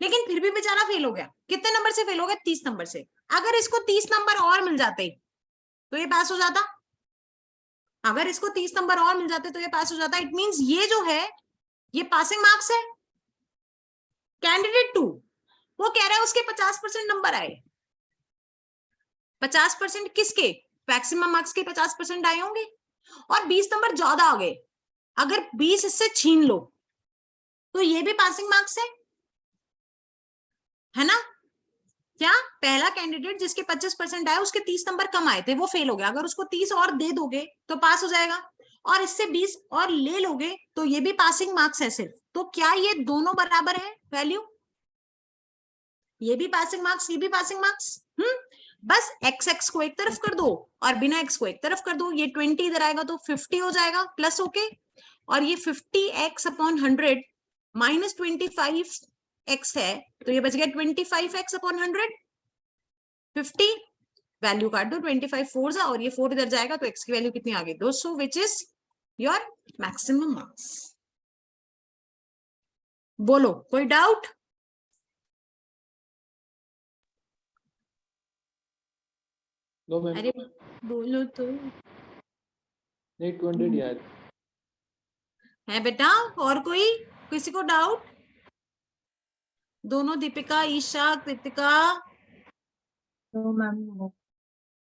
लेकिन फिर भी बेचारा फेल हो गया। कितने नंबर से फेल हो गया? 30 नंबर से। अगर इसको 30 नंबर और मिल जाते तो ये पास हो जाता। अगर इसको 30 नंबर और मिल जाते तो ये पास हो जाता। इट मींस ये जो है ये पासिंग मार्क्स है। कैंडिडेट 2 वो कह रहा है उसके 50% नंबर आए। 50% किसके? मैक्सिमम मार्क्स के 50% आए होंगे और 20 नंबर ज्यादा आ गए। अगर 20 इससे छीन लो तो ये भी पासिंग मार्क्स है ना? क्या पहला कैंडिडेट जिसके 25% आए उसके 30 नंबर कम आए थे, वो फेल हो गया। अगर उसको 30 और दे दोगे तो पास हो जाएगा, और इससे 20 और ले लोगे तो ये भी पासिंग मार्क्स है सिर्फ। तो क्या ये दोनों बराबर है वैल्यू? ये भी पासिंग मार्क्स, ये भी पासिंग मार्क्स। बस x को एक तरफ कर दो और बिना x को एक तरफ कर दो। ये 20 इधर आएगा तो 50 हो जाएगा प्लस होके, और ये 50x/100 माइनस 25x है तो ये बच गया 25x/100 50। वैल्यू काट दो, 25 4 और ये 4 इधर जाएगा तो x की वैल्यू कितनी आ गई 200, विच इज योर मैक्सिमम मास। बोलो कोई डाउट? नो मैम, अरे बोलो तो। नहीं 200 याद है बेटा? और कोई, किसी को डाउट? दोनों, दीपिका, ईशा, कृतिका,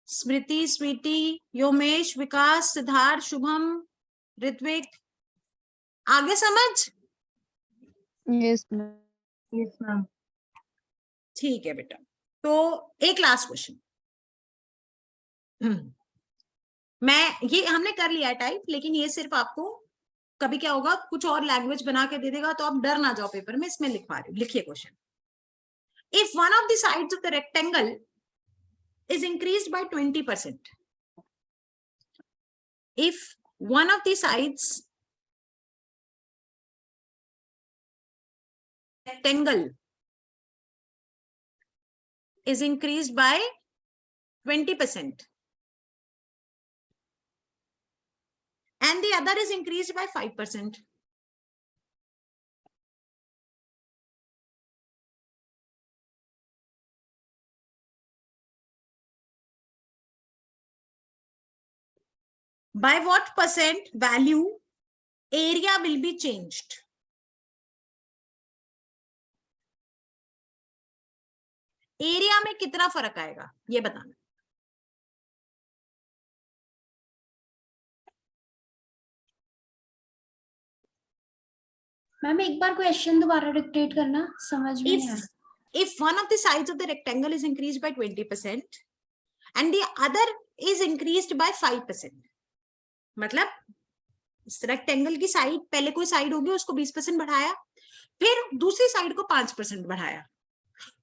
स्मृति, स्वीटी, योमेश, विकास, सिद्धार्थ, शुभम, ऋत्विक, आगे समझ? Yes ma'am. ठीक है बेटा। तो एक लास्ट क्वेश्चन, मैं ये हमने कर लिया है टाइप, लेकिन ये सिर्फ आपको कभी क्या होगा कुछ और लैंग्वेज बना के दे देगा तो आप डर ना जाओ पेपर में, इसमें लिखवा रही हूँ। लिखिए question, if one of the sides of the rectangle is increased by 20%. If one of the sides rectangle is increased by 20% and the other is increased by 5%. By what percent value area will be changed? Area में कितना फर्क आएगा ये बताना। Ma'am एक बार question दोबारा dictate करना, समझ में नहीं आया। If one of the sides of the rectangle is increased by 20% and the other is increased by 5%, मतलब इस रेक्टेंगल की साइड, पहले कोई साइड होगी उसको 20% बढ़ाया, फिर दूसरी साइड को 5% बढ़ाया,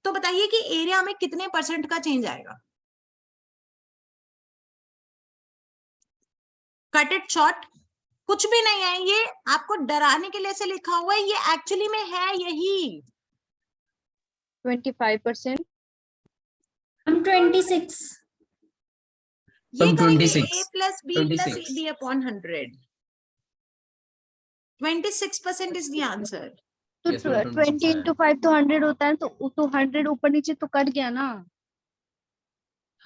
तो बताइए कि एरिया में कितने परसेंट का चेंज आएगा? कट इट शॉर्ट, कुछ भी नहीं है, ये आपको डराने के लिए ऐसे लिखा हुआ है, ये एक्चुअली में है यही 25%। हम 26। ये From करेंगे 26, a plus b plus 26. ab upon 100. 26% is the answer. तो Yes, ma'am, 20 into 5 तो 100 होता है, तो 100 ऊपर नीचे तो कट गया ना।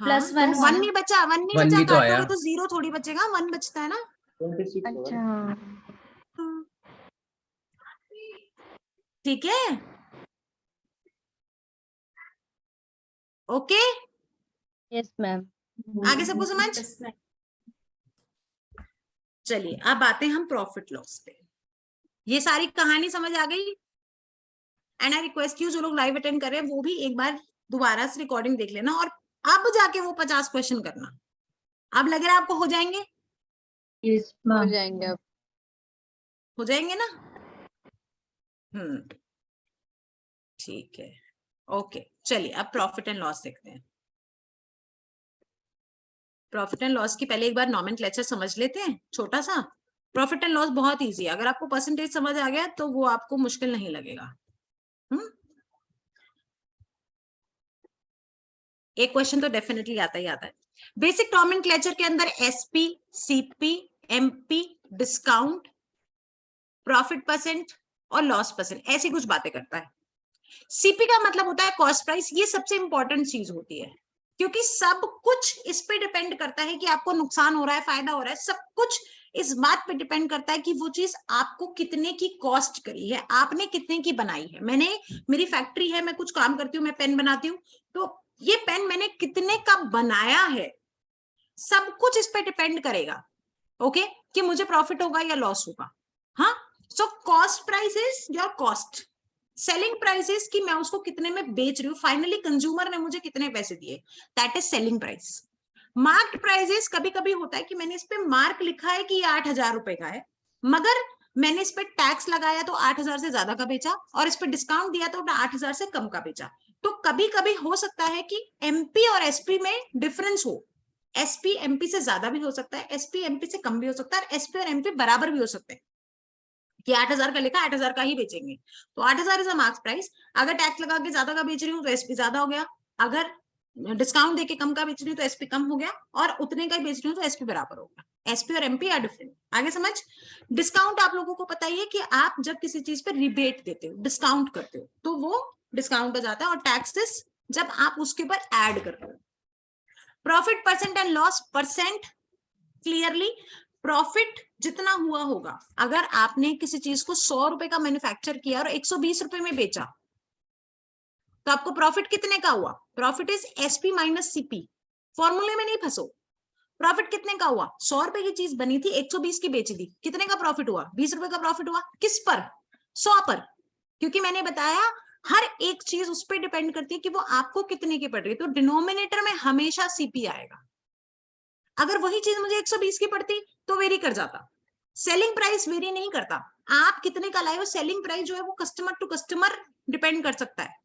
हाँ, Plus तो 1 वन वाला। नहीं बचा, वन नहीं One बचा, भी तो काटोगे आया। तो जीरो थोड़ी बचेगा, वन बचता है ना। 26 होगा। अच्छा ठीक है, ओके, यस मैम। आगे सबको समझ? चलिए अब आते हैं हम प्रॉफिट लॉस पे। ये सारी कहानी समझ आ गई? एंड आई रिक्वेस्ट यू, जो लोग लाइव अटेंड कर रहे हैं वो भी एक बार दोबारा से रिकॉर्डिंग देख लेना और अब जाके वो 50 क्वेश्चन करना। अब लग रहा है आपको हो जाएंगे? यस मैम, हो जाएंगे अब। हो जाएंगे ना? ठीक है, ओके। चलिए अब प्रॉफिट एंड लॉस देखते हैं। प्रॉफिट एंड लॉस की पहले एक बार नॉमेनक्लेचर समझ लेते हैं छोटा सा। प्रॉफिट एंड लॉस बहुत इजी है, अगर आपको परसेंटेज समझ आ गया तो वो आपको मुश्किल नहीं लगेगा। एक क्वेश्चन तो डेफिनेटली आता ही आता है। बेसिक नॉमेनक्लेचर के अंदर SP, CP, MP, discount, profit percent और लॉस परसेंट, ऐसी कुछ बातें करता है। सीपी का मतलब होता है कॉस्ट प्राइस, ये सबसे इंपॉर्टेंट चीज होती है क्योंकि सब कुछ इस पे डिपेंड करता है कि आपको नुकसान हो रहा है, फायदा हो रहा है, सब कुछ इस बात पे डिपेंड करता है कि वो चीज आपको कितने की कॉस्ट करी है, आपने कितने की बनाई है। मेरी फैक्ट्री है, मैं कुछ काम करती हूँ, मैं पेन बनाती हूँ, तो ये पेन मैंने कितने का बनाया है, सब कुछ इस पे डिपेंड करेगा, ओके, कि मुझे प्रॉफिट होगा या लॉस होगा। हाँ, so cost price is your cost, selling price कि मैं उसको कितने में बेच रही हूँ, फाइनली कंज्यूमर ने मुझे कितने पैसे दिए, that is selling price. Marked prices कभी कभी होता है कि मैंने इस पे मार्क लिखा है कि ये 8,000 रुपए का है, मगर मैंने इस पे टैक्स लगाया तो 8,000 से ज्यादा का बेचा और इस पे डिस्काउंट दिया तो 8,000 से कम का बेचा। तो कभी कभी हो सकता है कि एमपी और एसपी में डिफरेंस हो, एसपी एमपी से ज्यादा भी हो सकता है, एसपी एमपी से कम भी हो सकता है, एसपी और एमपी बराबर भी हो सकते हैं कि 8,000 का लिखा 8,000 का ही बेचेंगे, तो 8,000 इज अ मार्क्स प्राइस। अगर टैक्स लगा के ज्यादा का बेच रही हूँ तो एसपी ज्यादा हो गया, अगर डिस्काउंट देके कम का बेच रही हूँ तो एसपी कम हो गया, और उतने का ही बेच रही हूँ तो एसपी बराबर हो गया। एसपी और एमपी आर डिफरेंट। आगे समझ। डिस्काउंट आप लोगों को पता ही है कि आप जब किसी चीज पे रिबेट देते हो, डिस्काउंट करते हो, तो वो डिस्काउंट हो जाता है। और टैक्सेस जब आप उसके ऊपर ऐड करते हो। Profit percent and loss percent, clearly profit जितना हुआ होगा, अगर आपने किसी चीज को 100 रुपए का मैन्युफैक्चर किया और 120 रुपए में बेचा, तो आपको प्रॉफिट कितने का हुआ? Profit is SP minus CP. फॉर्मूले में नहीं फंसो। प्रॉफिट कितने का हुआ? 100 रुपए की चीज बनी थी, 120 की बेची दी, कितने का प्रॉफिट हुआ? 20 रुपए का प्रॉफिट हुआ। किस पर? 100 पर। क्योंकि मैंने बताया हर एक चीज उस पर डिपेंड करती है कि वो आपको कितने की पड़ रही है। तो डिनोमिनेटर में हमेशा सीपी आएगा। अगर वही चीज मुझे 120 की पड़ती तो वेरी कर जाता। सेलिंग प्राइस वेरी नहीं करता। आप कितने का लाए हो, सेलिंग प्राइस जो है वो कस्टमर टू कस्टमर डिपेंड कर सकता है।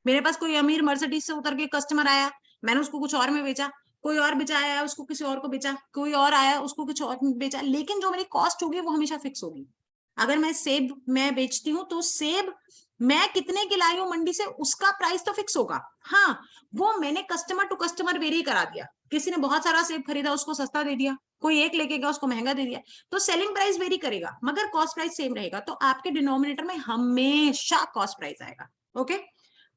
मेरे पास कोई अमीर मर्सिडीज से उतर के कस्टमर आया, मैंने उसको कुछ और में बेचा, कोई और बेचा आया उसको किसी और को बेचा, कोई और आया उसको कुछ और में बेचा, लेकिन जो मेरी कॉस्ट होगी वो हमेशा फिक्स होगी। अगर मैं सेब मैं बेचती हूँ तो सेब मैं कितने की लाई हूँ मंडी से, उसका प्राइस तो फिक्स होगा। हाँ, वो मैंने कस्टमर टू कस्टमर वेरी करा दिया। किसी ने बहुत सारा सेब खरीदा, उसको सस्ता दे दिया, कोई एक लेके गया, उसको महंगा दे दिया, तो सेलिंग प्राइस वेरी करेगा, मगर कॉस्ट प्राइस सेम रहेगा। तो आपके डिनोमिनेटर में हमेशा कॉस्ट प्राइस आएगा। ओके,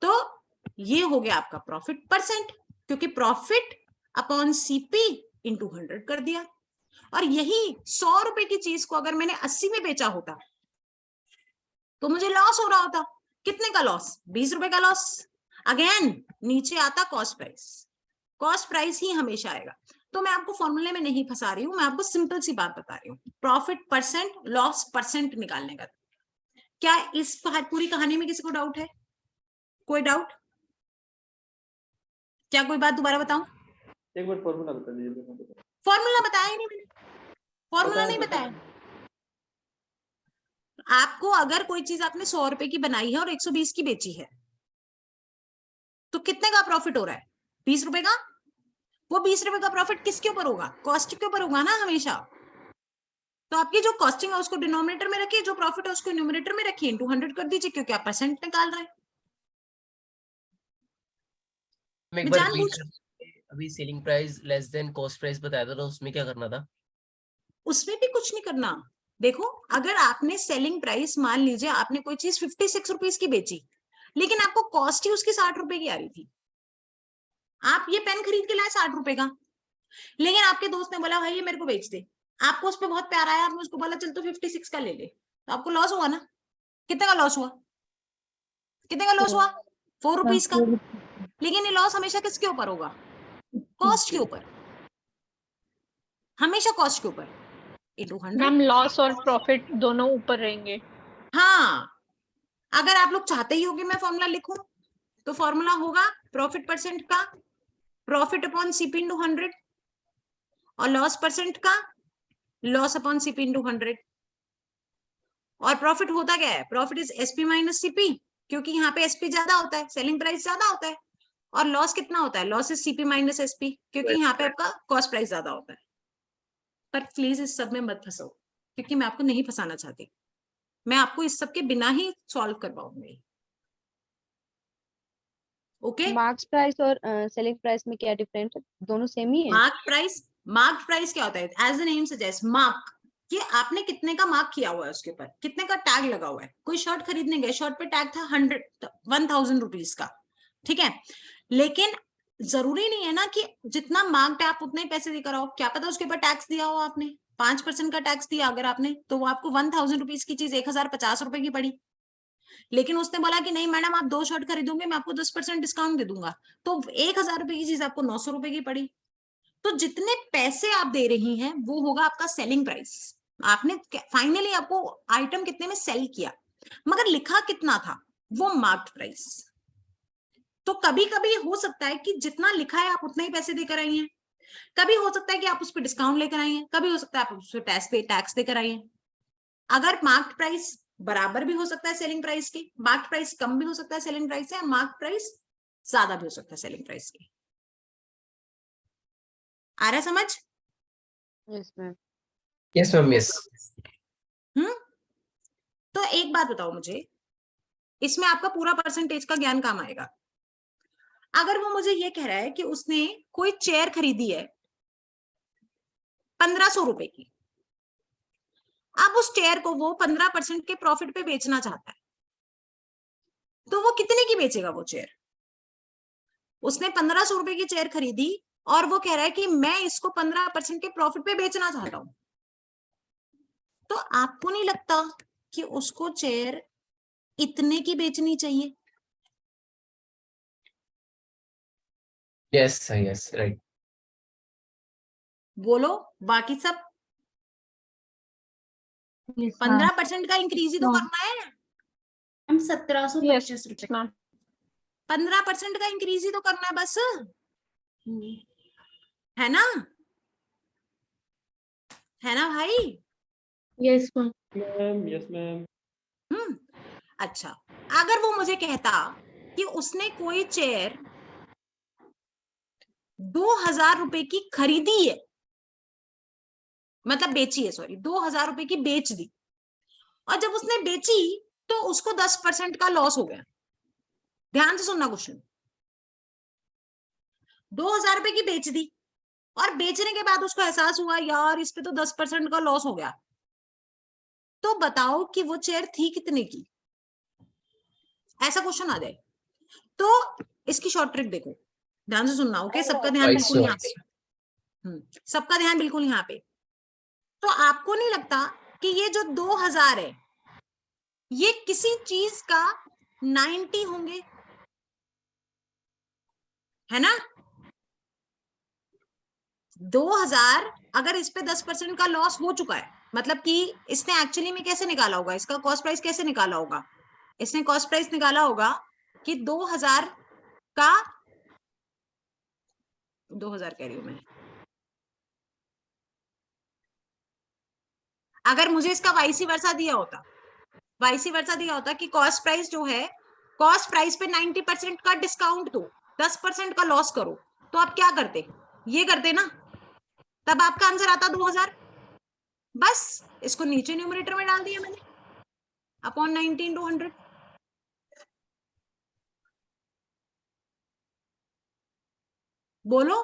तो ये हो गया आपका प्रॉफिट परसेंट, क्योंकि प्रॉफिट अपॉन सीपी इंटू 100 कर दिया। और यही 100 रुपए की चीज को अगर मैंने 80 में बेचा होता तो मुझे लॉस हो रहा होता। कितने का लॉस? 20 रुपए का लॉस। अगेन नीचे आता कॉस्ट प्राइस। कॉस्ट प्राइस ही हमेशा आएगा। तो मैं आपको फॉर्मूले में नहीं फंसा रही हूँ, मैं आपको सिंपल सी बात बता रही हूँ, प्रॉफिट परसेंट लॉस परसेंट निकालने का। क्या इस पूरी कहानी में किसी को डाउट है? कोई डाउट? क्या कोई बात दोबारा बताऊं? एक बार फॉर्मूला बता दीजिए। फॉर्मूला बताया ही नहीं मैंने, फॉर्मूला नहीं बताया। आपको अगर कोई चीज आपने 100 रुपए की बनाई है और 120 की बेची है, तो कितने का प्रॉफिट हो रहा है? 20 रुपए का। वो 20 रुपए का प्रॉफिट किसके ऊपर होगा? कॉस्ट के ऊपर होगा ना हमेशा। तो आपकी जो कॉस्टिंग है उसको डिनोमिनेटर में रखिए, जो प्रॉफिट है उसको न्यूमरेटर में रखिए, इंटू 100 कर दीजिए, क्योंकि आप परसेंट निकाल रहे हैं। अभी selling price less than cost price बताया था, तो उसमें क्या करना था? उसमें भी कुछ नहीं करना। देखो, अगर आपने सेलिंग प्राइस, मान लीजिए आपने कोई चीज 56 रुपीज की बेची, लेकिन आपको कॉस्ट ही उसकी 60 रुपए की आ रही थी। आप ये पेन खरीद के लाए 60 रुपए का, लेकिन आपके दोस्त ने बोला भाई ये मेरे को बेच दे, आपको उस पर बहुत प्यार आया, आपने उसको बोला चल तो 56 का ले ले, तो आपको लॉस हुआ ना। कितने का लॉस हुआ? कितने का लॉस हुआ? 4 रुपीज का। लेकिन ये लॉस हमेशा किसके ऊपर होगा? कॉस्ट के ऊपर, हमेशा कॉस्ट के ऊपर। इंटू 100। मैम लॉस और प्रॉफिट दोनों ऊपर रहेंगे। हाँ, अगर आप लोग चाहते ही हो कि मैं फॉर्मूला लिखूं, तो फॉर्मूला होगा प्रॉफिट परसेंट का प्रॉफिट अपॉन सीपी इंटू 100, और लॉस परसेंट का लॉस अपॉन सीपी इंटू 100। और प्रॉफिट होता क्या है? Profit is SP minus CP, क्योंकि यहाँ पे एसपी ज्यादा होता है, सेलिंग प्राइस ज्यादा होता है। और लॉस कितना होता है? Loss is CP minus SP, क्योंकि यहाँ पे आपका कॉस्ट प्राइस ज्यादा होता है। पर प्लीज इस सब में मत फंसो, क्योंकि मैं आपको नहीं फंसाना चाहती। मैं आपको इस सब के बिना ही सॉल्व करवाऊंगी। ओके, मार्क्स प्राइस और सेलिंग प्राइस में क्या डिफरेंस है? दोनों सेम ही है। मार्क प्राइस क्या होता है? As the name suggest, mark, कि आपने कितने का मार्क किया हुआ है, उसके ऊपर कितने का टैग लगा हुआ है। कोई शर्ट खरीदने गए, शर्ट पे टैग था 1000 रुपीज का, ठीक है, लेकिन जरूरी नहीं है ना कि जितना मार्क्ड है आप उतने ही पैसे देकर आओ। क्या पता उसके ऊपर टैक्स दिया हो आपने, 5% का टैक्स दिया अगर आपने, तो वो आपको 1000 रुपीज की चीज 1050 रुपए की पड़ी। लेकिन उसने बोला कि नहीं मैडम, आप 2 शर्ट खरीदोगे मैं आपको 10% डिस्काउंट दे दूंगा, तो 1000 रुपए की चीज आपको 900 रुपए की पड़ी। तो जितने पैसे आप दे रही हैं वो होगा आपका सेलिंग प्राइस। आपने फाइनली आपको आइटम कितने में सेल किया, मगर लिखा कितना था? वो मार्क्ड प्राइस। तो कभी कभी हो सकता है कि जितना लिखा है आप उतना ही पैसे देकर आई हैं, कभी हो सकता है कि आप उस पर डिस्काउंट लेकर आई हैं, कभी हो सकता है आप उस पर टैक्स देकर आई हैं। अगर मार्क्ड प्राइस बराबर भी हो सकता है सेलिंग प्राइस के, मार्क्ड प्राइस कम भी हो सकता है सेलिंग प्राइस से, मार्क्ड प्राइस ज्यादा भी हो सकता है सेलिंग प्राइस के। आ रहा है समझ? Yes ma'am. Yes ma'am, yes. तो एक बात बताओ मुझे, इसमें आपका पूरा परसेंटेज का ज्ञान काम आएगा। अगर वो मुझे ये कह रहा है कि उसने कोई चेयर खरीदी है 1500 रुपए की, अब उस चेयर को वो 15% के प्रॉफिट पे बेचना चाहता है, तो वो कितने की बेचेगा वो चेयर? उसने 1500 रुपए की चेयर खरीदी और वो कह रहा है कि मैं इसको 15% के प्रॉफिट पे बेचना चाहता हूं, तो आपको नहीं लगता कि उसको चेयर इतने की बेचनी चाहिए? Yes yes right. बोलो बाकी सब। 15% का इंक्रीज ही तो करना है। हम 1725 रुपए। 15% का इंक्रीज ही तो करना है बस, है ना? है ना भाई? Yes ma'am. Ma'am yes ma'am. अच्छा, अगर वो मुझे कहता कि उसने कोई चेयर 2000 रुपए की खरीदी है, मतलब बेची है, सॉरी 2000 रुपए की बेच दी, और जब उसने बेची तो उसको 10% का लॉस हो गया। ध्यान से सुनना क्वेश्चन। 2000 रुपए की बेच दी और बेचने के बाद उसको एहसास हुआ यार इस पे तो 10% का लॉस हो गया, तो बताओ कि वो चेयर थी कितने की? ऐसा क्वेश्चन आ जाए तो इसकी शॉर्ट ट्रिक देखो, ध्यान से सुनना। ओके, सबका ध्यान बिल्कुल यहाँ पे, सबका ध्यान बिल्कुल यहाँ पे। तो आपको नहीं लगता कि ये जो 2000 है ये किसी चीज का 90 होंगे, है ना? 2000 अगर इस पे 10% का लॉस हो चुका है, मतलब कि इसने एक्चुअली में कैसे निकाला होगा, इसका कॉस्ट प्राइस कैसे निकाला होगा? इसने कॉस्ट प्राइस निकाला होगा कि 2000 का 2000 कह रही हूं मैं, अगर मुझे इसका वाइसी वर्सा दिया होता कि कॉस्ट प्राइस जो है, कॉस्ट प्राइस पे 90% का डिस्काउंट दो, 10% का लॉस करो, तो आप क्या करते? ये करते ना, तब आपका आंसर आता 2000। बस इसको नीचे न्यूमरेटर में डाल दिया मैंने, अपॉन 19 टू 100। बोलो।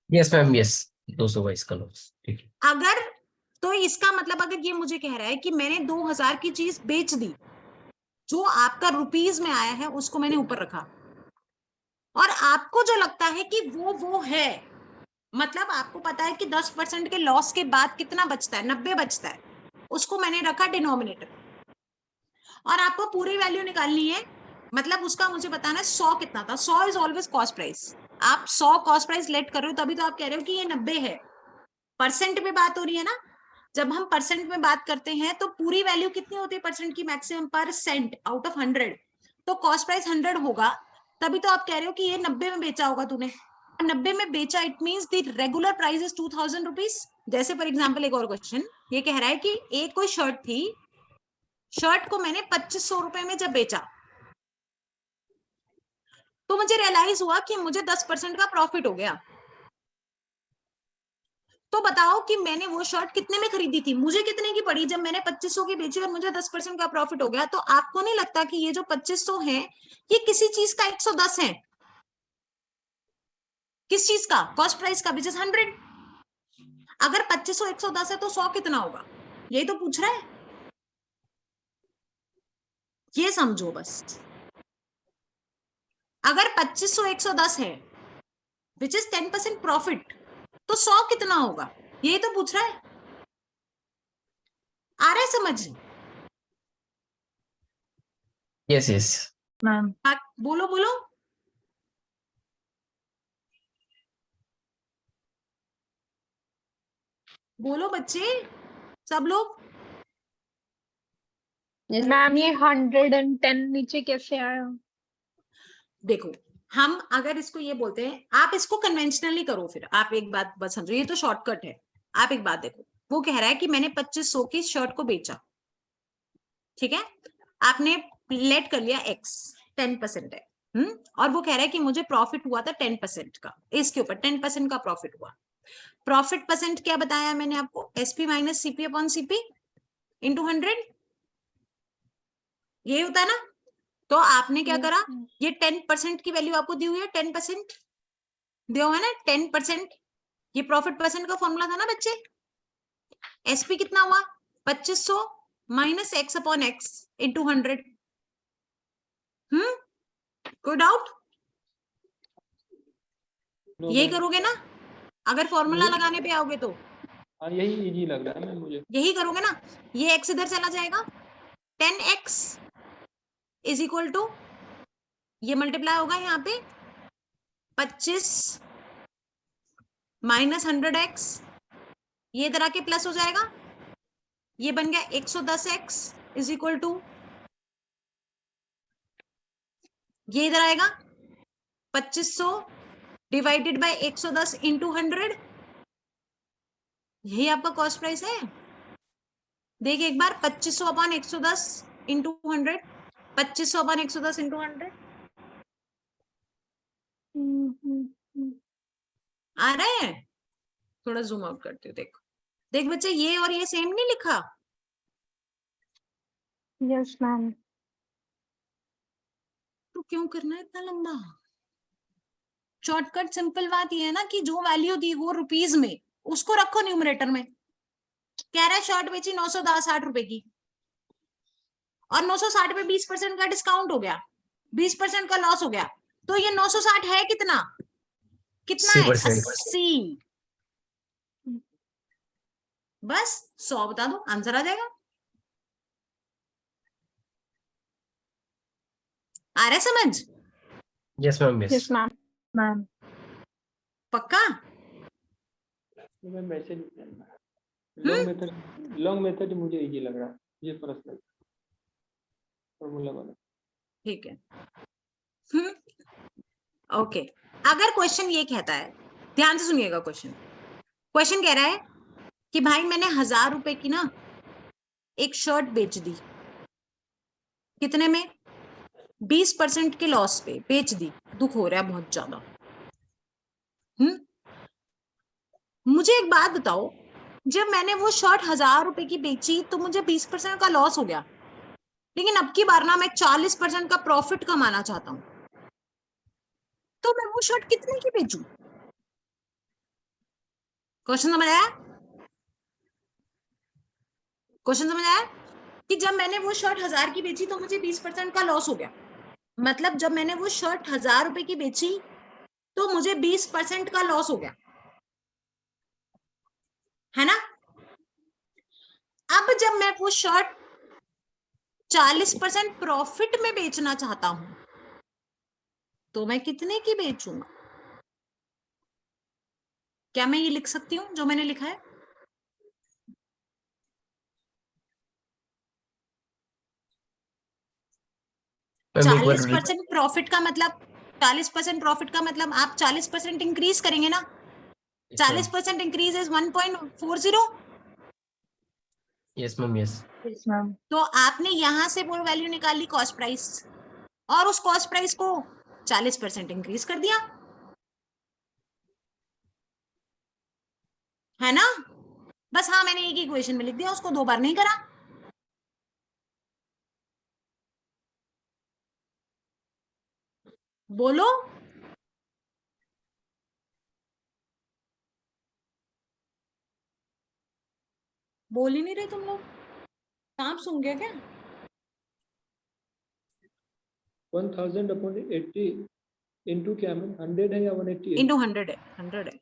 यस मैम यस, 222 का लॉस, ठीक है। अगर तो इसका मतलब अगर ये मुझे कह रहा है कि मैंने 2000 की चीज बेच दी, जो आपका रुपीज में आया है उसको मैंने ऊपर रखा, और आपको जो लगता है कि वो है, मतलब आपको पता है कि 10% के लॉस के बाद कितना बचता है, 90 बचता है, उसको मैंने रखा डिनोमिनेटर, और आपको पूरी वैल्यू निकालनी है, मतलब उसका मुझे बताना है 100 कितना था। 100 इज ऑलवेज कॉस्ट प्राइस। आप 100 कॉस्ट प्राइस लेट कर रहे हो तभी तो आप कह रहे हो कि ये 90 है। परसेंट में बात हो रही है ना, जब हम परसेंट में बात करते हैं तो पूरी वैल्यू कितनी होती है परसेंट की? Maximum percent out of 100। तो कॉस्ट प्राइस 100 होगा, तभी तो आप कह रहे हो कि ये 90 में बेचा होगा तूने। 90 में बेचा, it means the regular price is 2000 rupees. जैसे फॉर एग्जांपल एक और क्वेश्चन ये कह रहा है कि एक कोई शर्ट थी, शर्ट को मैंने 2500 रुपए में जब बेचा तो मुझे रियलाइज हुआ कि मुझे 10% का प्रॉफिट हो गया। तो बताओ कि मैंने वो शर्ट कितने में खरीदी थी, मुझे कितने की पड़ी जब मैंने 2500 की बेची और मुझे 10% का प्रॉफिट हो गया? तो आपको नहीं लगता कि ये जो 2500 है ये किसी चीज का 110 है? किस चीज का? कॉस्ट प्राइस का, विच इज 100। अगर 2500 110 है तो 100 कितना होगा? यही तो पूछ रहा है, ये समझो बस। अगर 2500 110 है विच इज 10% प्रॉफिट, तो 100 कितना होगा? यही तो पूछ रहा है। आ रहा है समझ? Yes yes ma'am. बोलो बोलो। बोलो बच्चे, सब लोग। मैम ये 110 नीचे कैसे आया? देखो, हम अगर इसको ये बोलते हैं, आप इसको कन्वेंशनली करो, फिर आप एक बात बस समझो, ये तो शॉर्टकट है। आप एक बात देखो, वो कह रहा है कि मैंने 2500 की शर्ट को बेचा, ठीक है, आपने लेट कर लिया x, 10% है, और वो कह रहा है कि मुझे प्रॉफिट हुआ था 10% का, इसके ऊपर 10% का प्रॉफिट हुआ। प्रॉफिट परसेंट क्या बताया मैंने आपको? SP minus CP upon CP into 100, ये होता है ना। तो आपने क्या करा, ये 10% की वैल्यू आपको दी हुई है, 10% दिया हुआ है ना, 10%, ये प्रॉफिट परसेंट का फॉर्मूला था ना बच्चे। एसपी कितना हुआ, 2500 minus x upon x into 100। कोई डाउट? यही करोगे ना अगर फॉर्मूला लगाने पे आओगे तो? हाँ यही इजी लग रहा है मैम मुझे। यही करोगे ना, ये एक्स इधर चला जाएगा, 10x इज इक्वल टू, ये मल्टीप्लाई होगा यहाँ पे 25 माइनस 100x, ये इधर आके प्लस हो जाएगा, ये बन गया 110x इज इक्वल टू, ये इधर आएगा 2500 डिवाइडेड बाय 110 इंटू 100, यही आपका कॉस्ट प्राइस है। देखिए एक बार, 2500 अपॉन 110 इंटू 100, 2500 अपॉन 110 इंटू 100 आ रहे हैं? थोड़ा जूम आउट करती हूँ, देखो देख बच्चे, ये और ये सेम नहीं लिखा? Yes ma'am. तो क्यों करना है इतना लंबा? शॉर्टकट सिंपल बात ये है ना कि जो वैल्यू दी वो रुपीज में, उसको रखो न्यूमरेटर में। कह रहा है शर्ट बेची 960 रुपए की, और 960 पे 20% का डिस्काउंट हो गया, 20% का लॉस हो गया, तो ये 960 है कितना, कितना है 80। बस 100 बता दो, आंसर आ जाएगा। आ रहा है समझ? Yes ma'am, yes ma'am. Ma'am पक्का? मैम वैसे लॉन्ग मेथड मुझे इजी लग रहा है, ये पर्सनल फॉर्मूला वाला। ठीक है। ओके, अगर क्वेश्चन ये कहता है, ध्यान से सुनिएगा, क्वेश्चन कह रहा है कि भाई मैंने 1000 रुपए की ना एक शर्ट बेच दी, कितने में, 20% के लॉस पे बेच दी, दुख हो रहा है बहुत ज्यादा। मुझे एक बात बताओ, जब मैंने वो शर्ट 1000 रुपए की बेची तो मुझे 20% का लॉस हो गया, लेकिन अब की बार ना मैं 40% का प्रॉफिट कमाना चाहता हूं, तो मैं वो शर्ट कितने की बेचूं? क्वेश्चन समझ आया? क्वेश्चन समझ आया कि जब मैंने वो शर्ट 1000 की बेची तो मुझे 20% का लॉस हो गया, मतलब जब मैंने वो शर्ट 1000 रुपए की बेची तो मुझे 20% का लॉस हो गया, है ना? अब जब मैं वो शर्ट 40% प्रॉफिट में बेचना चाहता हूं तो मैं कितने की बेचूंगा? क्या मैं ये लिख सकती हूं जो मैंने लिखा है? मैम एक बार 40% प्रॉफिट का मतलब, 40% प्रॉफिट का मतलब आप 40% इंक्रीज करेंगे ना, 40% increase is 1.40। Yes ma'am, yes. Yes ma'am. तो आपने यहां से वो वैल्यू निकाली कॉस्ट प्राइस, और उस कॉस्ट प्राइस को 40% इंक्रीज कर दिया, है ना? बस हाँ, मैंने एक इक्वेशन में लिख दिया, उसको 2 बार नहीं करा। बोलो, बोल ही नहीं रहे तुम लोग, सांप सूंघ गया क्या? 1000 अपॉन 80 इंटू क्या मैम, 100 है या 180 है? इंटू 100 है, 100 है।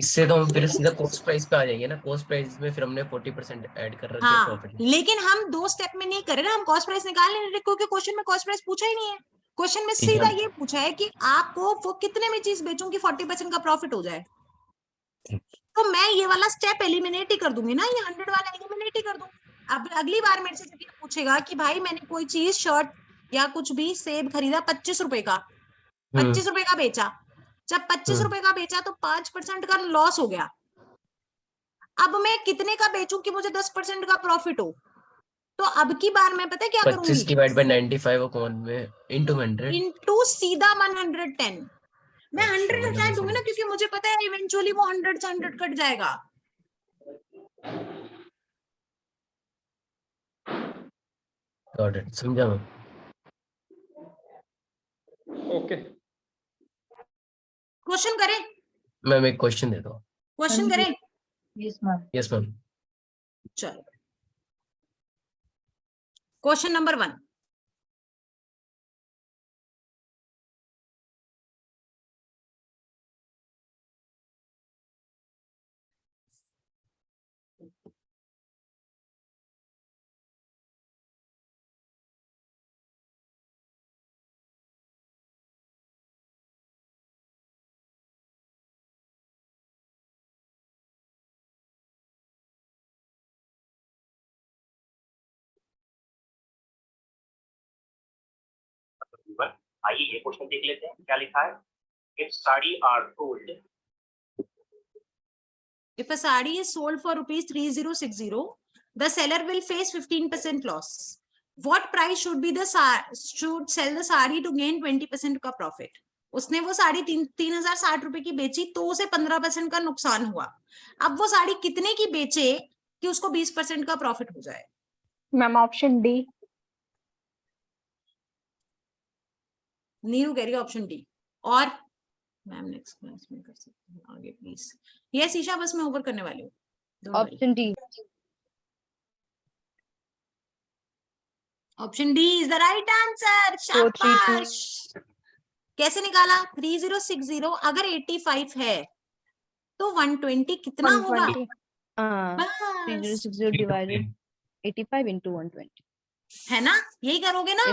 इससे तो हम फिर सीधा कॉस्ट प्राइस पे आ जाएंगे ना, कॉस्ट प्राइस में फिर हमने 40% ऐड कर रखे हाँ, प्रॉफिट। लेकिन हम 2 स्टेप में नहीं कर रहे ना, हम कॉस्ट प्राइस निकाल नहीं रहे क्योंकि क्वेश्चन में कॉस्ट प्राइस पूछा ही नहीं है। क्वेश्चन में ठीक है। सीधा ये पूछा है कि आपको वो कितने में चीज बेचूं कि 40% का प्रॉफिट हो जाए, तो मैं ये वाला स्टेप एलिमिनेट ही कर दूंगी ना, ये 100 वाला एलिमिनेट ही कर दूं। अब अगली बार मेरे से जब ये पूछेगा कि भाई मैंने कोई चीज, शर्ट या कुछ भी, सेब खरीदा 25 रुपए का, 25 रुपए का बेचा, जब 25 रुपए का बेचा तो 5% का लॉस हो गया, अब मैं कितने का बेचूं कि मुझे 10% का प्रॉफिट हो? तो अब की बार मैं पता है क्या 25 करूंगी, डिवाइड बाय 95 अपॉन में इंटू 100 इंटू सीधा 110। मैं 100 हटा दूंगी ना, क्योंकि मुझे पता है इवेंचुअली वो 100 से 100 कट जाएगा। गॉट इट, समझा मैम। ओके, क्वेश्चन करें? मैम एक क्वेश्चन दे दो। क्वेश्चन करें? Yes ma'am. Yes ma'am. चलो, क्वेश्चन नंबर 1। आइए ये क्वेश्चन देख लेते हैं क्या लिखा है। If sari are sold, If a sari is sold for ₹3060, the seller will face 15% loss. What price should should sell the sari to gain 20% का profit? उसने वो साड़ी 3060 रुपए की बेची तो उसे 15% का नुकसान हुआ। अब वो साड़ी कितने की बेचे कि उसको 20% का प्रॉफिट हो जाए? Ma'am option D. नीरू कह रही है ऑप्शन डी। और मैम नेक्स्ट क्लास में कर सकते हैं आगे प्लीज। यस ईशा, बस मैं ओवर करने वाली हूँ। Option D. Option D is the right answer. 432। शाबाश। कैसे निकाला? 3060 अगर 85 है तो 120 कितना होगा? 120। हाँ, 3060 डिवाइडेड 85 into 120। है ना? यही करोगे ना?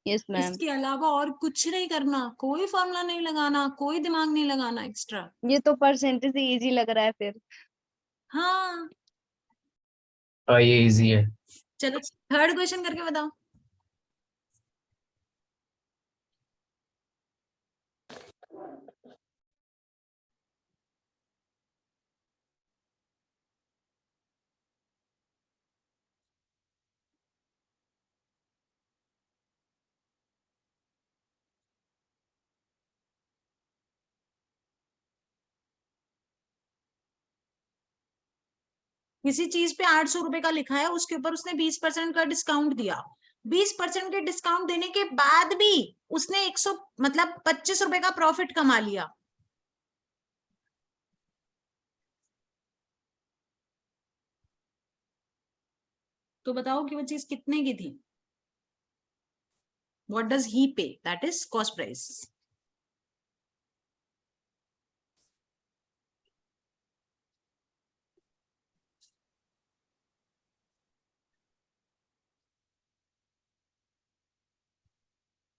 Yes ma'am. इसके अलावा और कुछ नहीं करना, कोई फॉर्मूला नहीं लगाना, कोई दिमाग नहीं लगाना एक्स्ट्रा। ये तो परसेंटेज से इजी लग रहा है फिर। हाँ ये इजी है। चलो थर्ड क्वेश्चन करके बताओ। किसी चीज पे 800 रुपए का लिखा है, उसके ऊपर उसने 20% का डिस्काउंट दिया। 20% के डिस्काउंट देने के बाद भी उसने 100 मतलब 25 रुपए का प्रॉफिट कमा लिया। तो बताओ कि वो चीज कितने की थी? व्हाट डज ही पे? That is cost price.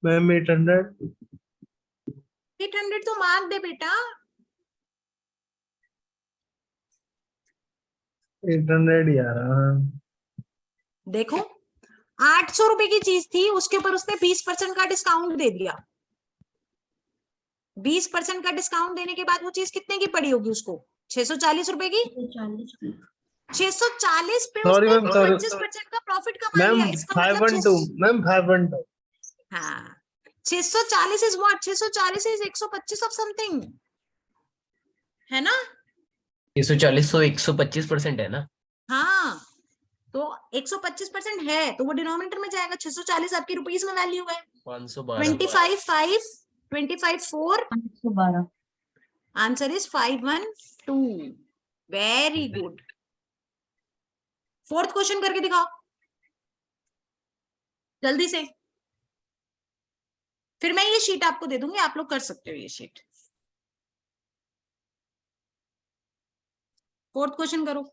Ma'am 800। 800 तो मार्क दे बेटा। 800 ही आ रहा है। देखो 800 रुपए की चीज थी, उसके ऊपर उसने 20% का डिस्काउंट दे दिया। 20% का डिस्काउंट देने के बाद वो चीज कितने की पड़ी होगी उसको? 640 रुपए की। 640 पे सॉरी उसने मैम, सॉरी 25% का प्रॉफिट कमा मैम। लिया। इसका मतलब 512 मैम, 512। हाँ 640 is what? 640 is 125 of something, है ना? 340 तो 125% है ना? हाँ तो 125% है तो वो डिनोमिनेटर में जाएगा। 640 आपकी रुपीस में वैल्यू है। 512। 25 5 25 4 512। Answer is 512। Very good. Fourth question करके दिखाओ जल्दी से, फिर मैं ये शीट आपको दे दूंगी, आप लोग कर सकते हो ये शीट। फोर्थ क्वेश्चन करो।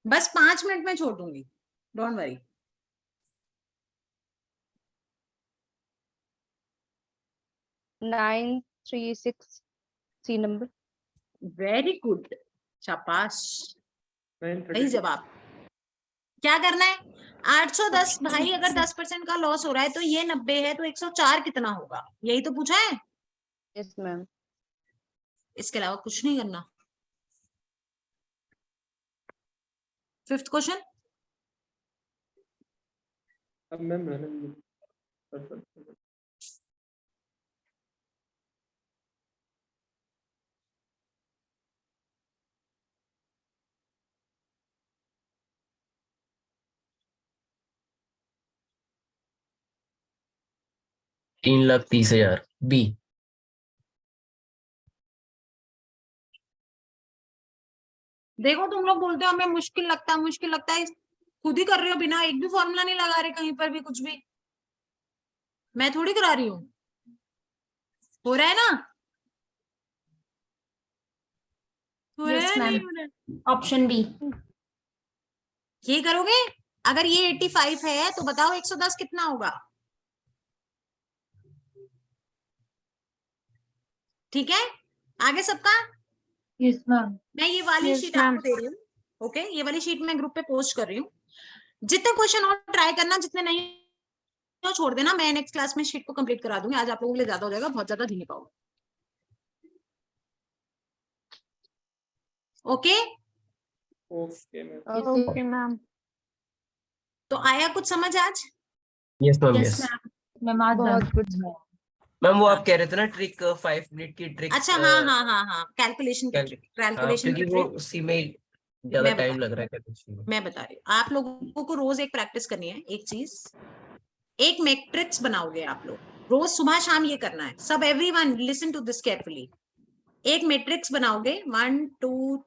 बस 5 मिनट में छोड़ दूंगी, don't worry. 936 C number. Very good, शाबाश, सही 932। जवाब। क्या करना है? 810 भाई, अगर 10% का लॉस हो रहा है तो ये 90 है तो 104 कितना होगा? यही तो पूछा है। Yes ma'am. इसके अलावा कुछ नहीं करना। Fifth question. अब मैम रहने दीजिए। 3,30,000 बी। देखो तुम लोग बोलते हो हमें मुश्किल लगता है, खुद ही कर रहे हो, बिना एक भी फॉर्मूला नहीं लगा रहे कहीं पर भी कुछ भी, मैं थोड़ी करा रही हूँ, हो रहा है ना, हो रहा यस है नहीं मैम, हो रहा है? Option B. ये करोगे, अगर ये 85 है तो बताओ 110 कितना होगा? ठीक है, आगे सबका। Yes ma'am. मैं ये वाली Yes, शीट ma'am. आपको दे रही हूँ, ओके, ये वाली शीट मैं ग्रुप पे पोस्ट कर रही हूँ। जितने क्वेश्चन और ट्राई करना, जितने नहीं तो छोड़ देना, मैं नेक्स्ट क्लास में शीट को कंप्लीट करा दूंगी। आज आप लोगों के लिए ज्यादा हो जाएगा, बहुत ज्यादा नहीं पाओगे। Okay okay ma'am. Okay, ma'am. तो आया कुछ समझ आज? Yes ma'am, yes yes ma'am, ma'am आज बहुत कुछ मैम। वो आप कह रहे थे ना ट्रिक 5 मिनट की ट्रिक। अच्छा, हाँ, कैलकुलेशन की ट्रिक, कैलकुलेशन की क्योंकि वो ट्रिक उसी में ज्यादा मैं टाइम बता लग रहा है कैलकुलेशन में। मैं बता रही हूँ। आप लोगों को रोज एक प्रैक्टिस करनी है, एक चीज, एक मैट्रिक्स बनाओगे आप लोग, रोज सुबह शाम ये करना है सब। Everyone listen to this carefully. एक मैट्रिक्स बनाओगे 1 2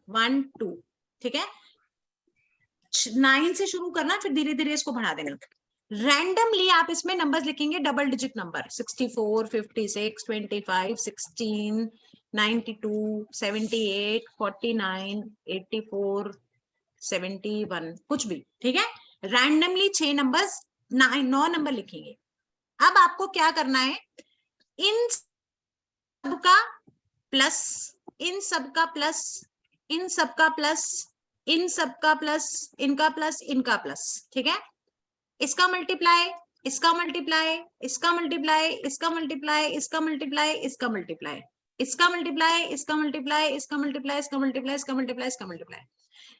1 2, ठीक है, 9 से शुरू करना, फिर धीरे धीरे इसको बढ़ा देना। रैंडमली आप इसमें नंबर्स लिखेंगे, डबल डिजिट नंबर, 64 56 25 16 92 78 49 84 71, कुछ भी, ठीक है। रैंडमली 6 नंबर्स 9 नंबर लिखेंगे। अब आपको क्या करना है, इन सबका प्लस, इन सबका प्लस, इन सबका प्लस, इन सबका प्लस, इनका प्लस, इनका प्लस, ठीक है। इसका मल्टीप्लाई, इसका मल्टीप्लाई, इसका मल्टीप्लाई, इसका मल्टीप्लाई, इसका मल्टीप्लाई, इसका मल्टीप्लाई, इसका मल्टीप्लाई, इसका मल्टीप्लाई, इसका मल्टीप्लाई, इसका मल्टीप्लाई, इसका मल्टीप्लाई, इसका मल्टीप्लाई।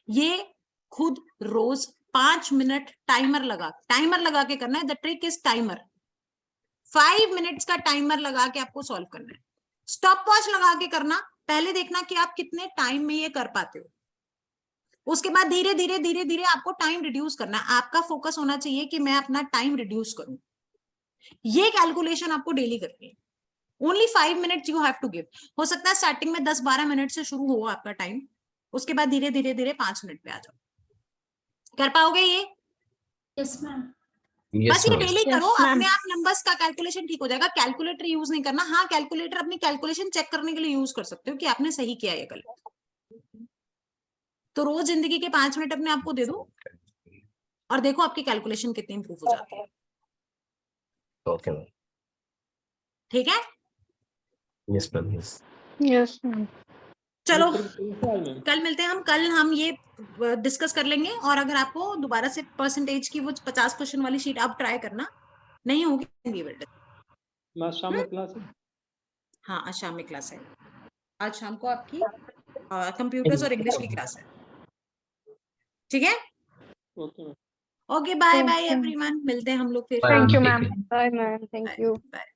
ये खुद रोज 5 मिनट टाइमर लगा के करना है। The trick is timer, 5 minutes का टाइमर लगा के आपको सॉल्व करना है। स्टॉप वॉच लगा के करना, पहले देखना कि आप कितने टाइम में ये कर पाते हो, उसके बाद धीरे धीरे धीरे धीरे आपको टाइम रिड्यूस करना है। आपका फोकस होना चाहिए कि मैं अपना टाइम रिड्यूस करूं। ये कैलकुलेशन आपको डेली करनी है। Only 5 minutes you have to give. हो सकता है स्टार्टिंग में 10-12 मिनट से शुरू हो आपका टाइम, उसके बाद धीरे धीरे धीरे 5 मिनट पे आ जाओ। कर पाओगे ये? Yes ma'am. बस ये डेली Yes, करो, ma'am. अपने आप नंबर्स का कैलकुलेशन ठीक हो जाएगा। कैलकुलेटर यूज नहीं करना। हाँ, कैलकुलेटर अपनी कैलकुलेशन चेक करने के लिए यूज कर सकते हो कि आपने सही किया है गलत। तो रोज जिंदगी के 5 मिनट अपने आप को दे दो और देखो आपकी कैलकुलेशन कितनी इंप्रूव हो जाती है। Okay ma'am. ठीक है, yes ma'am, yes. Yes, ma'am. चलो कल मिलते हैं हम। कल हम ये डिस्कस कर लेंगे, और अगर आपको दोबारा से परसेंटेज की वो 50 क्वेश्चन वाली शीट आप ट्राई करना, नहीं होगी मैं शाम में क्लास है। हाँ, आज शाम में क्लास है। आज शाम को आपकी कंप्यूटर्स और इंग्लिश की क्लास है, ठीक है। Okay okay, bye bye Okay. Everyone, मिलते हैं हम लोग फिर। Thank you, ठीक ma'am. है। Bye, ma'am. Thank you. Bye.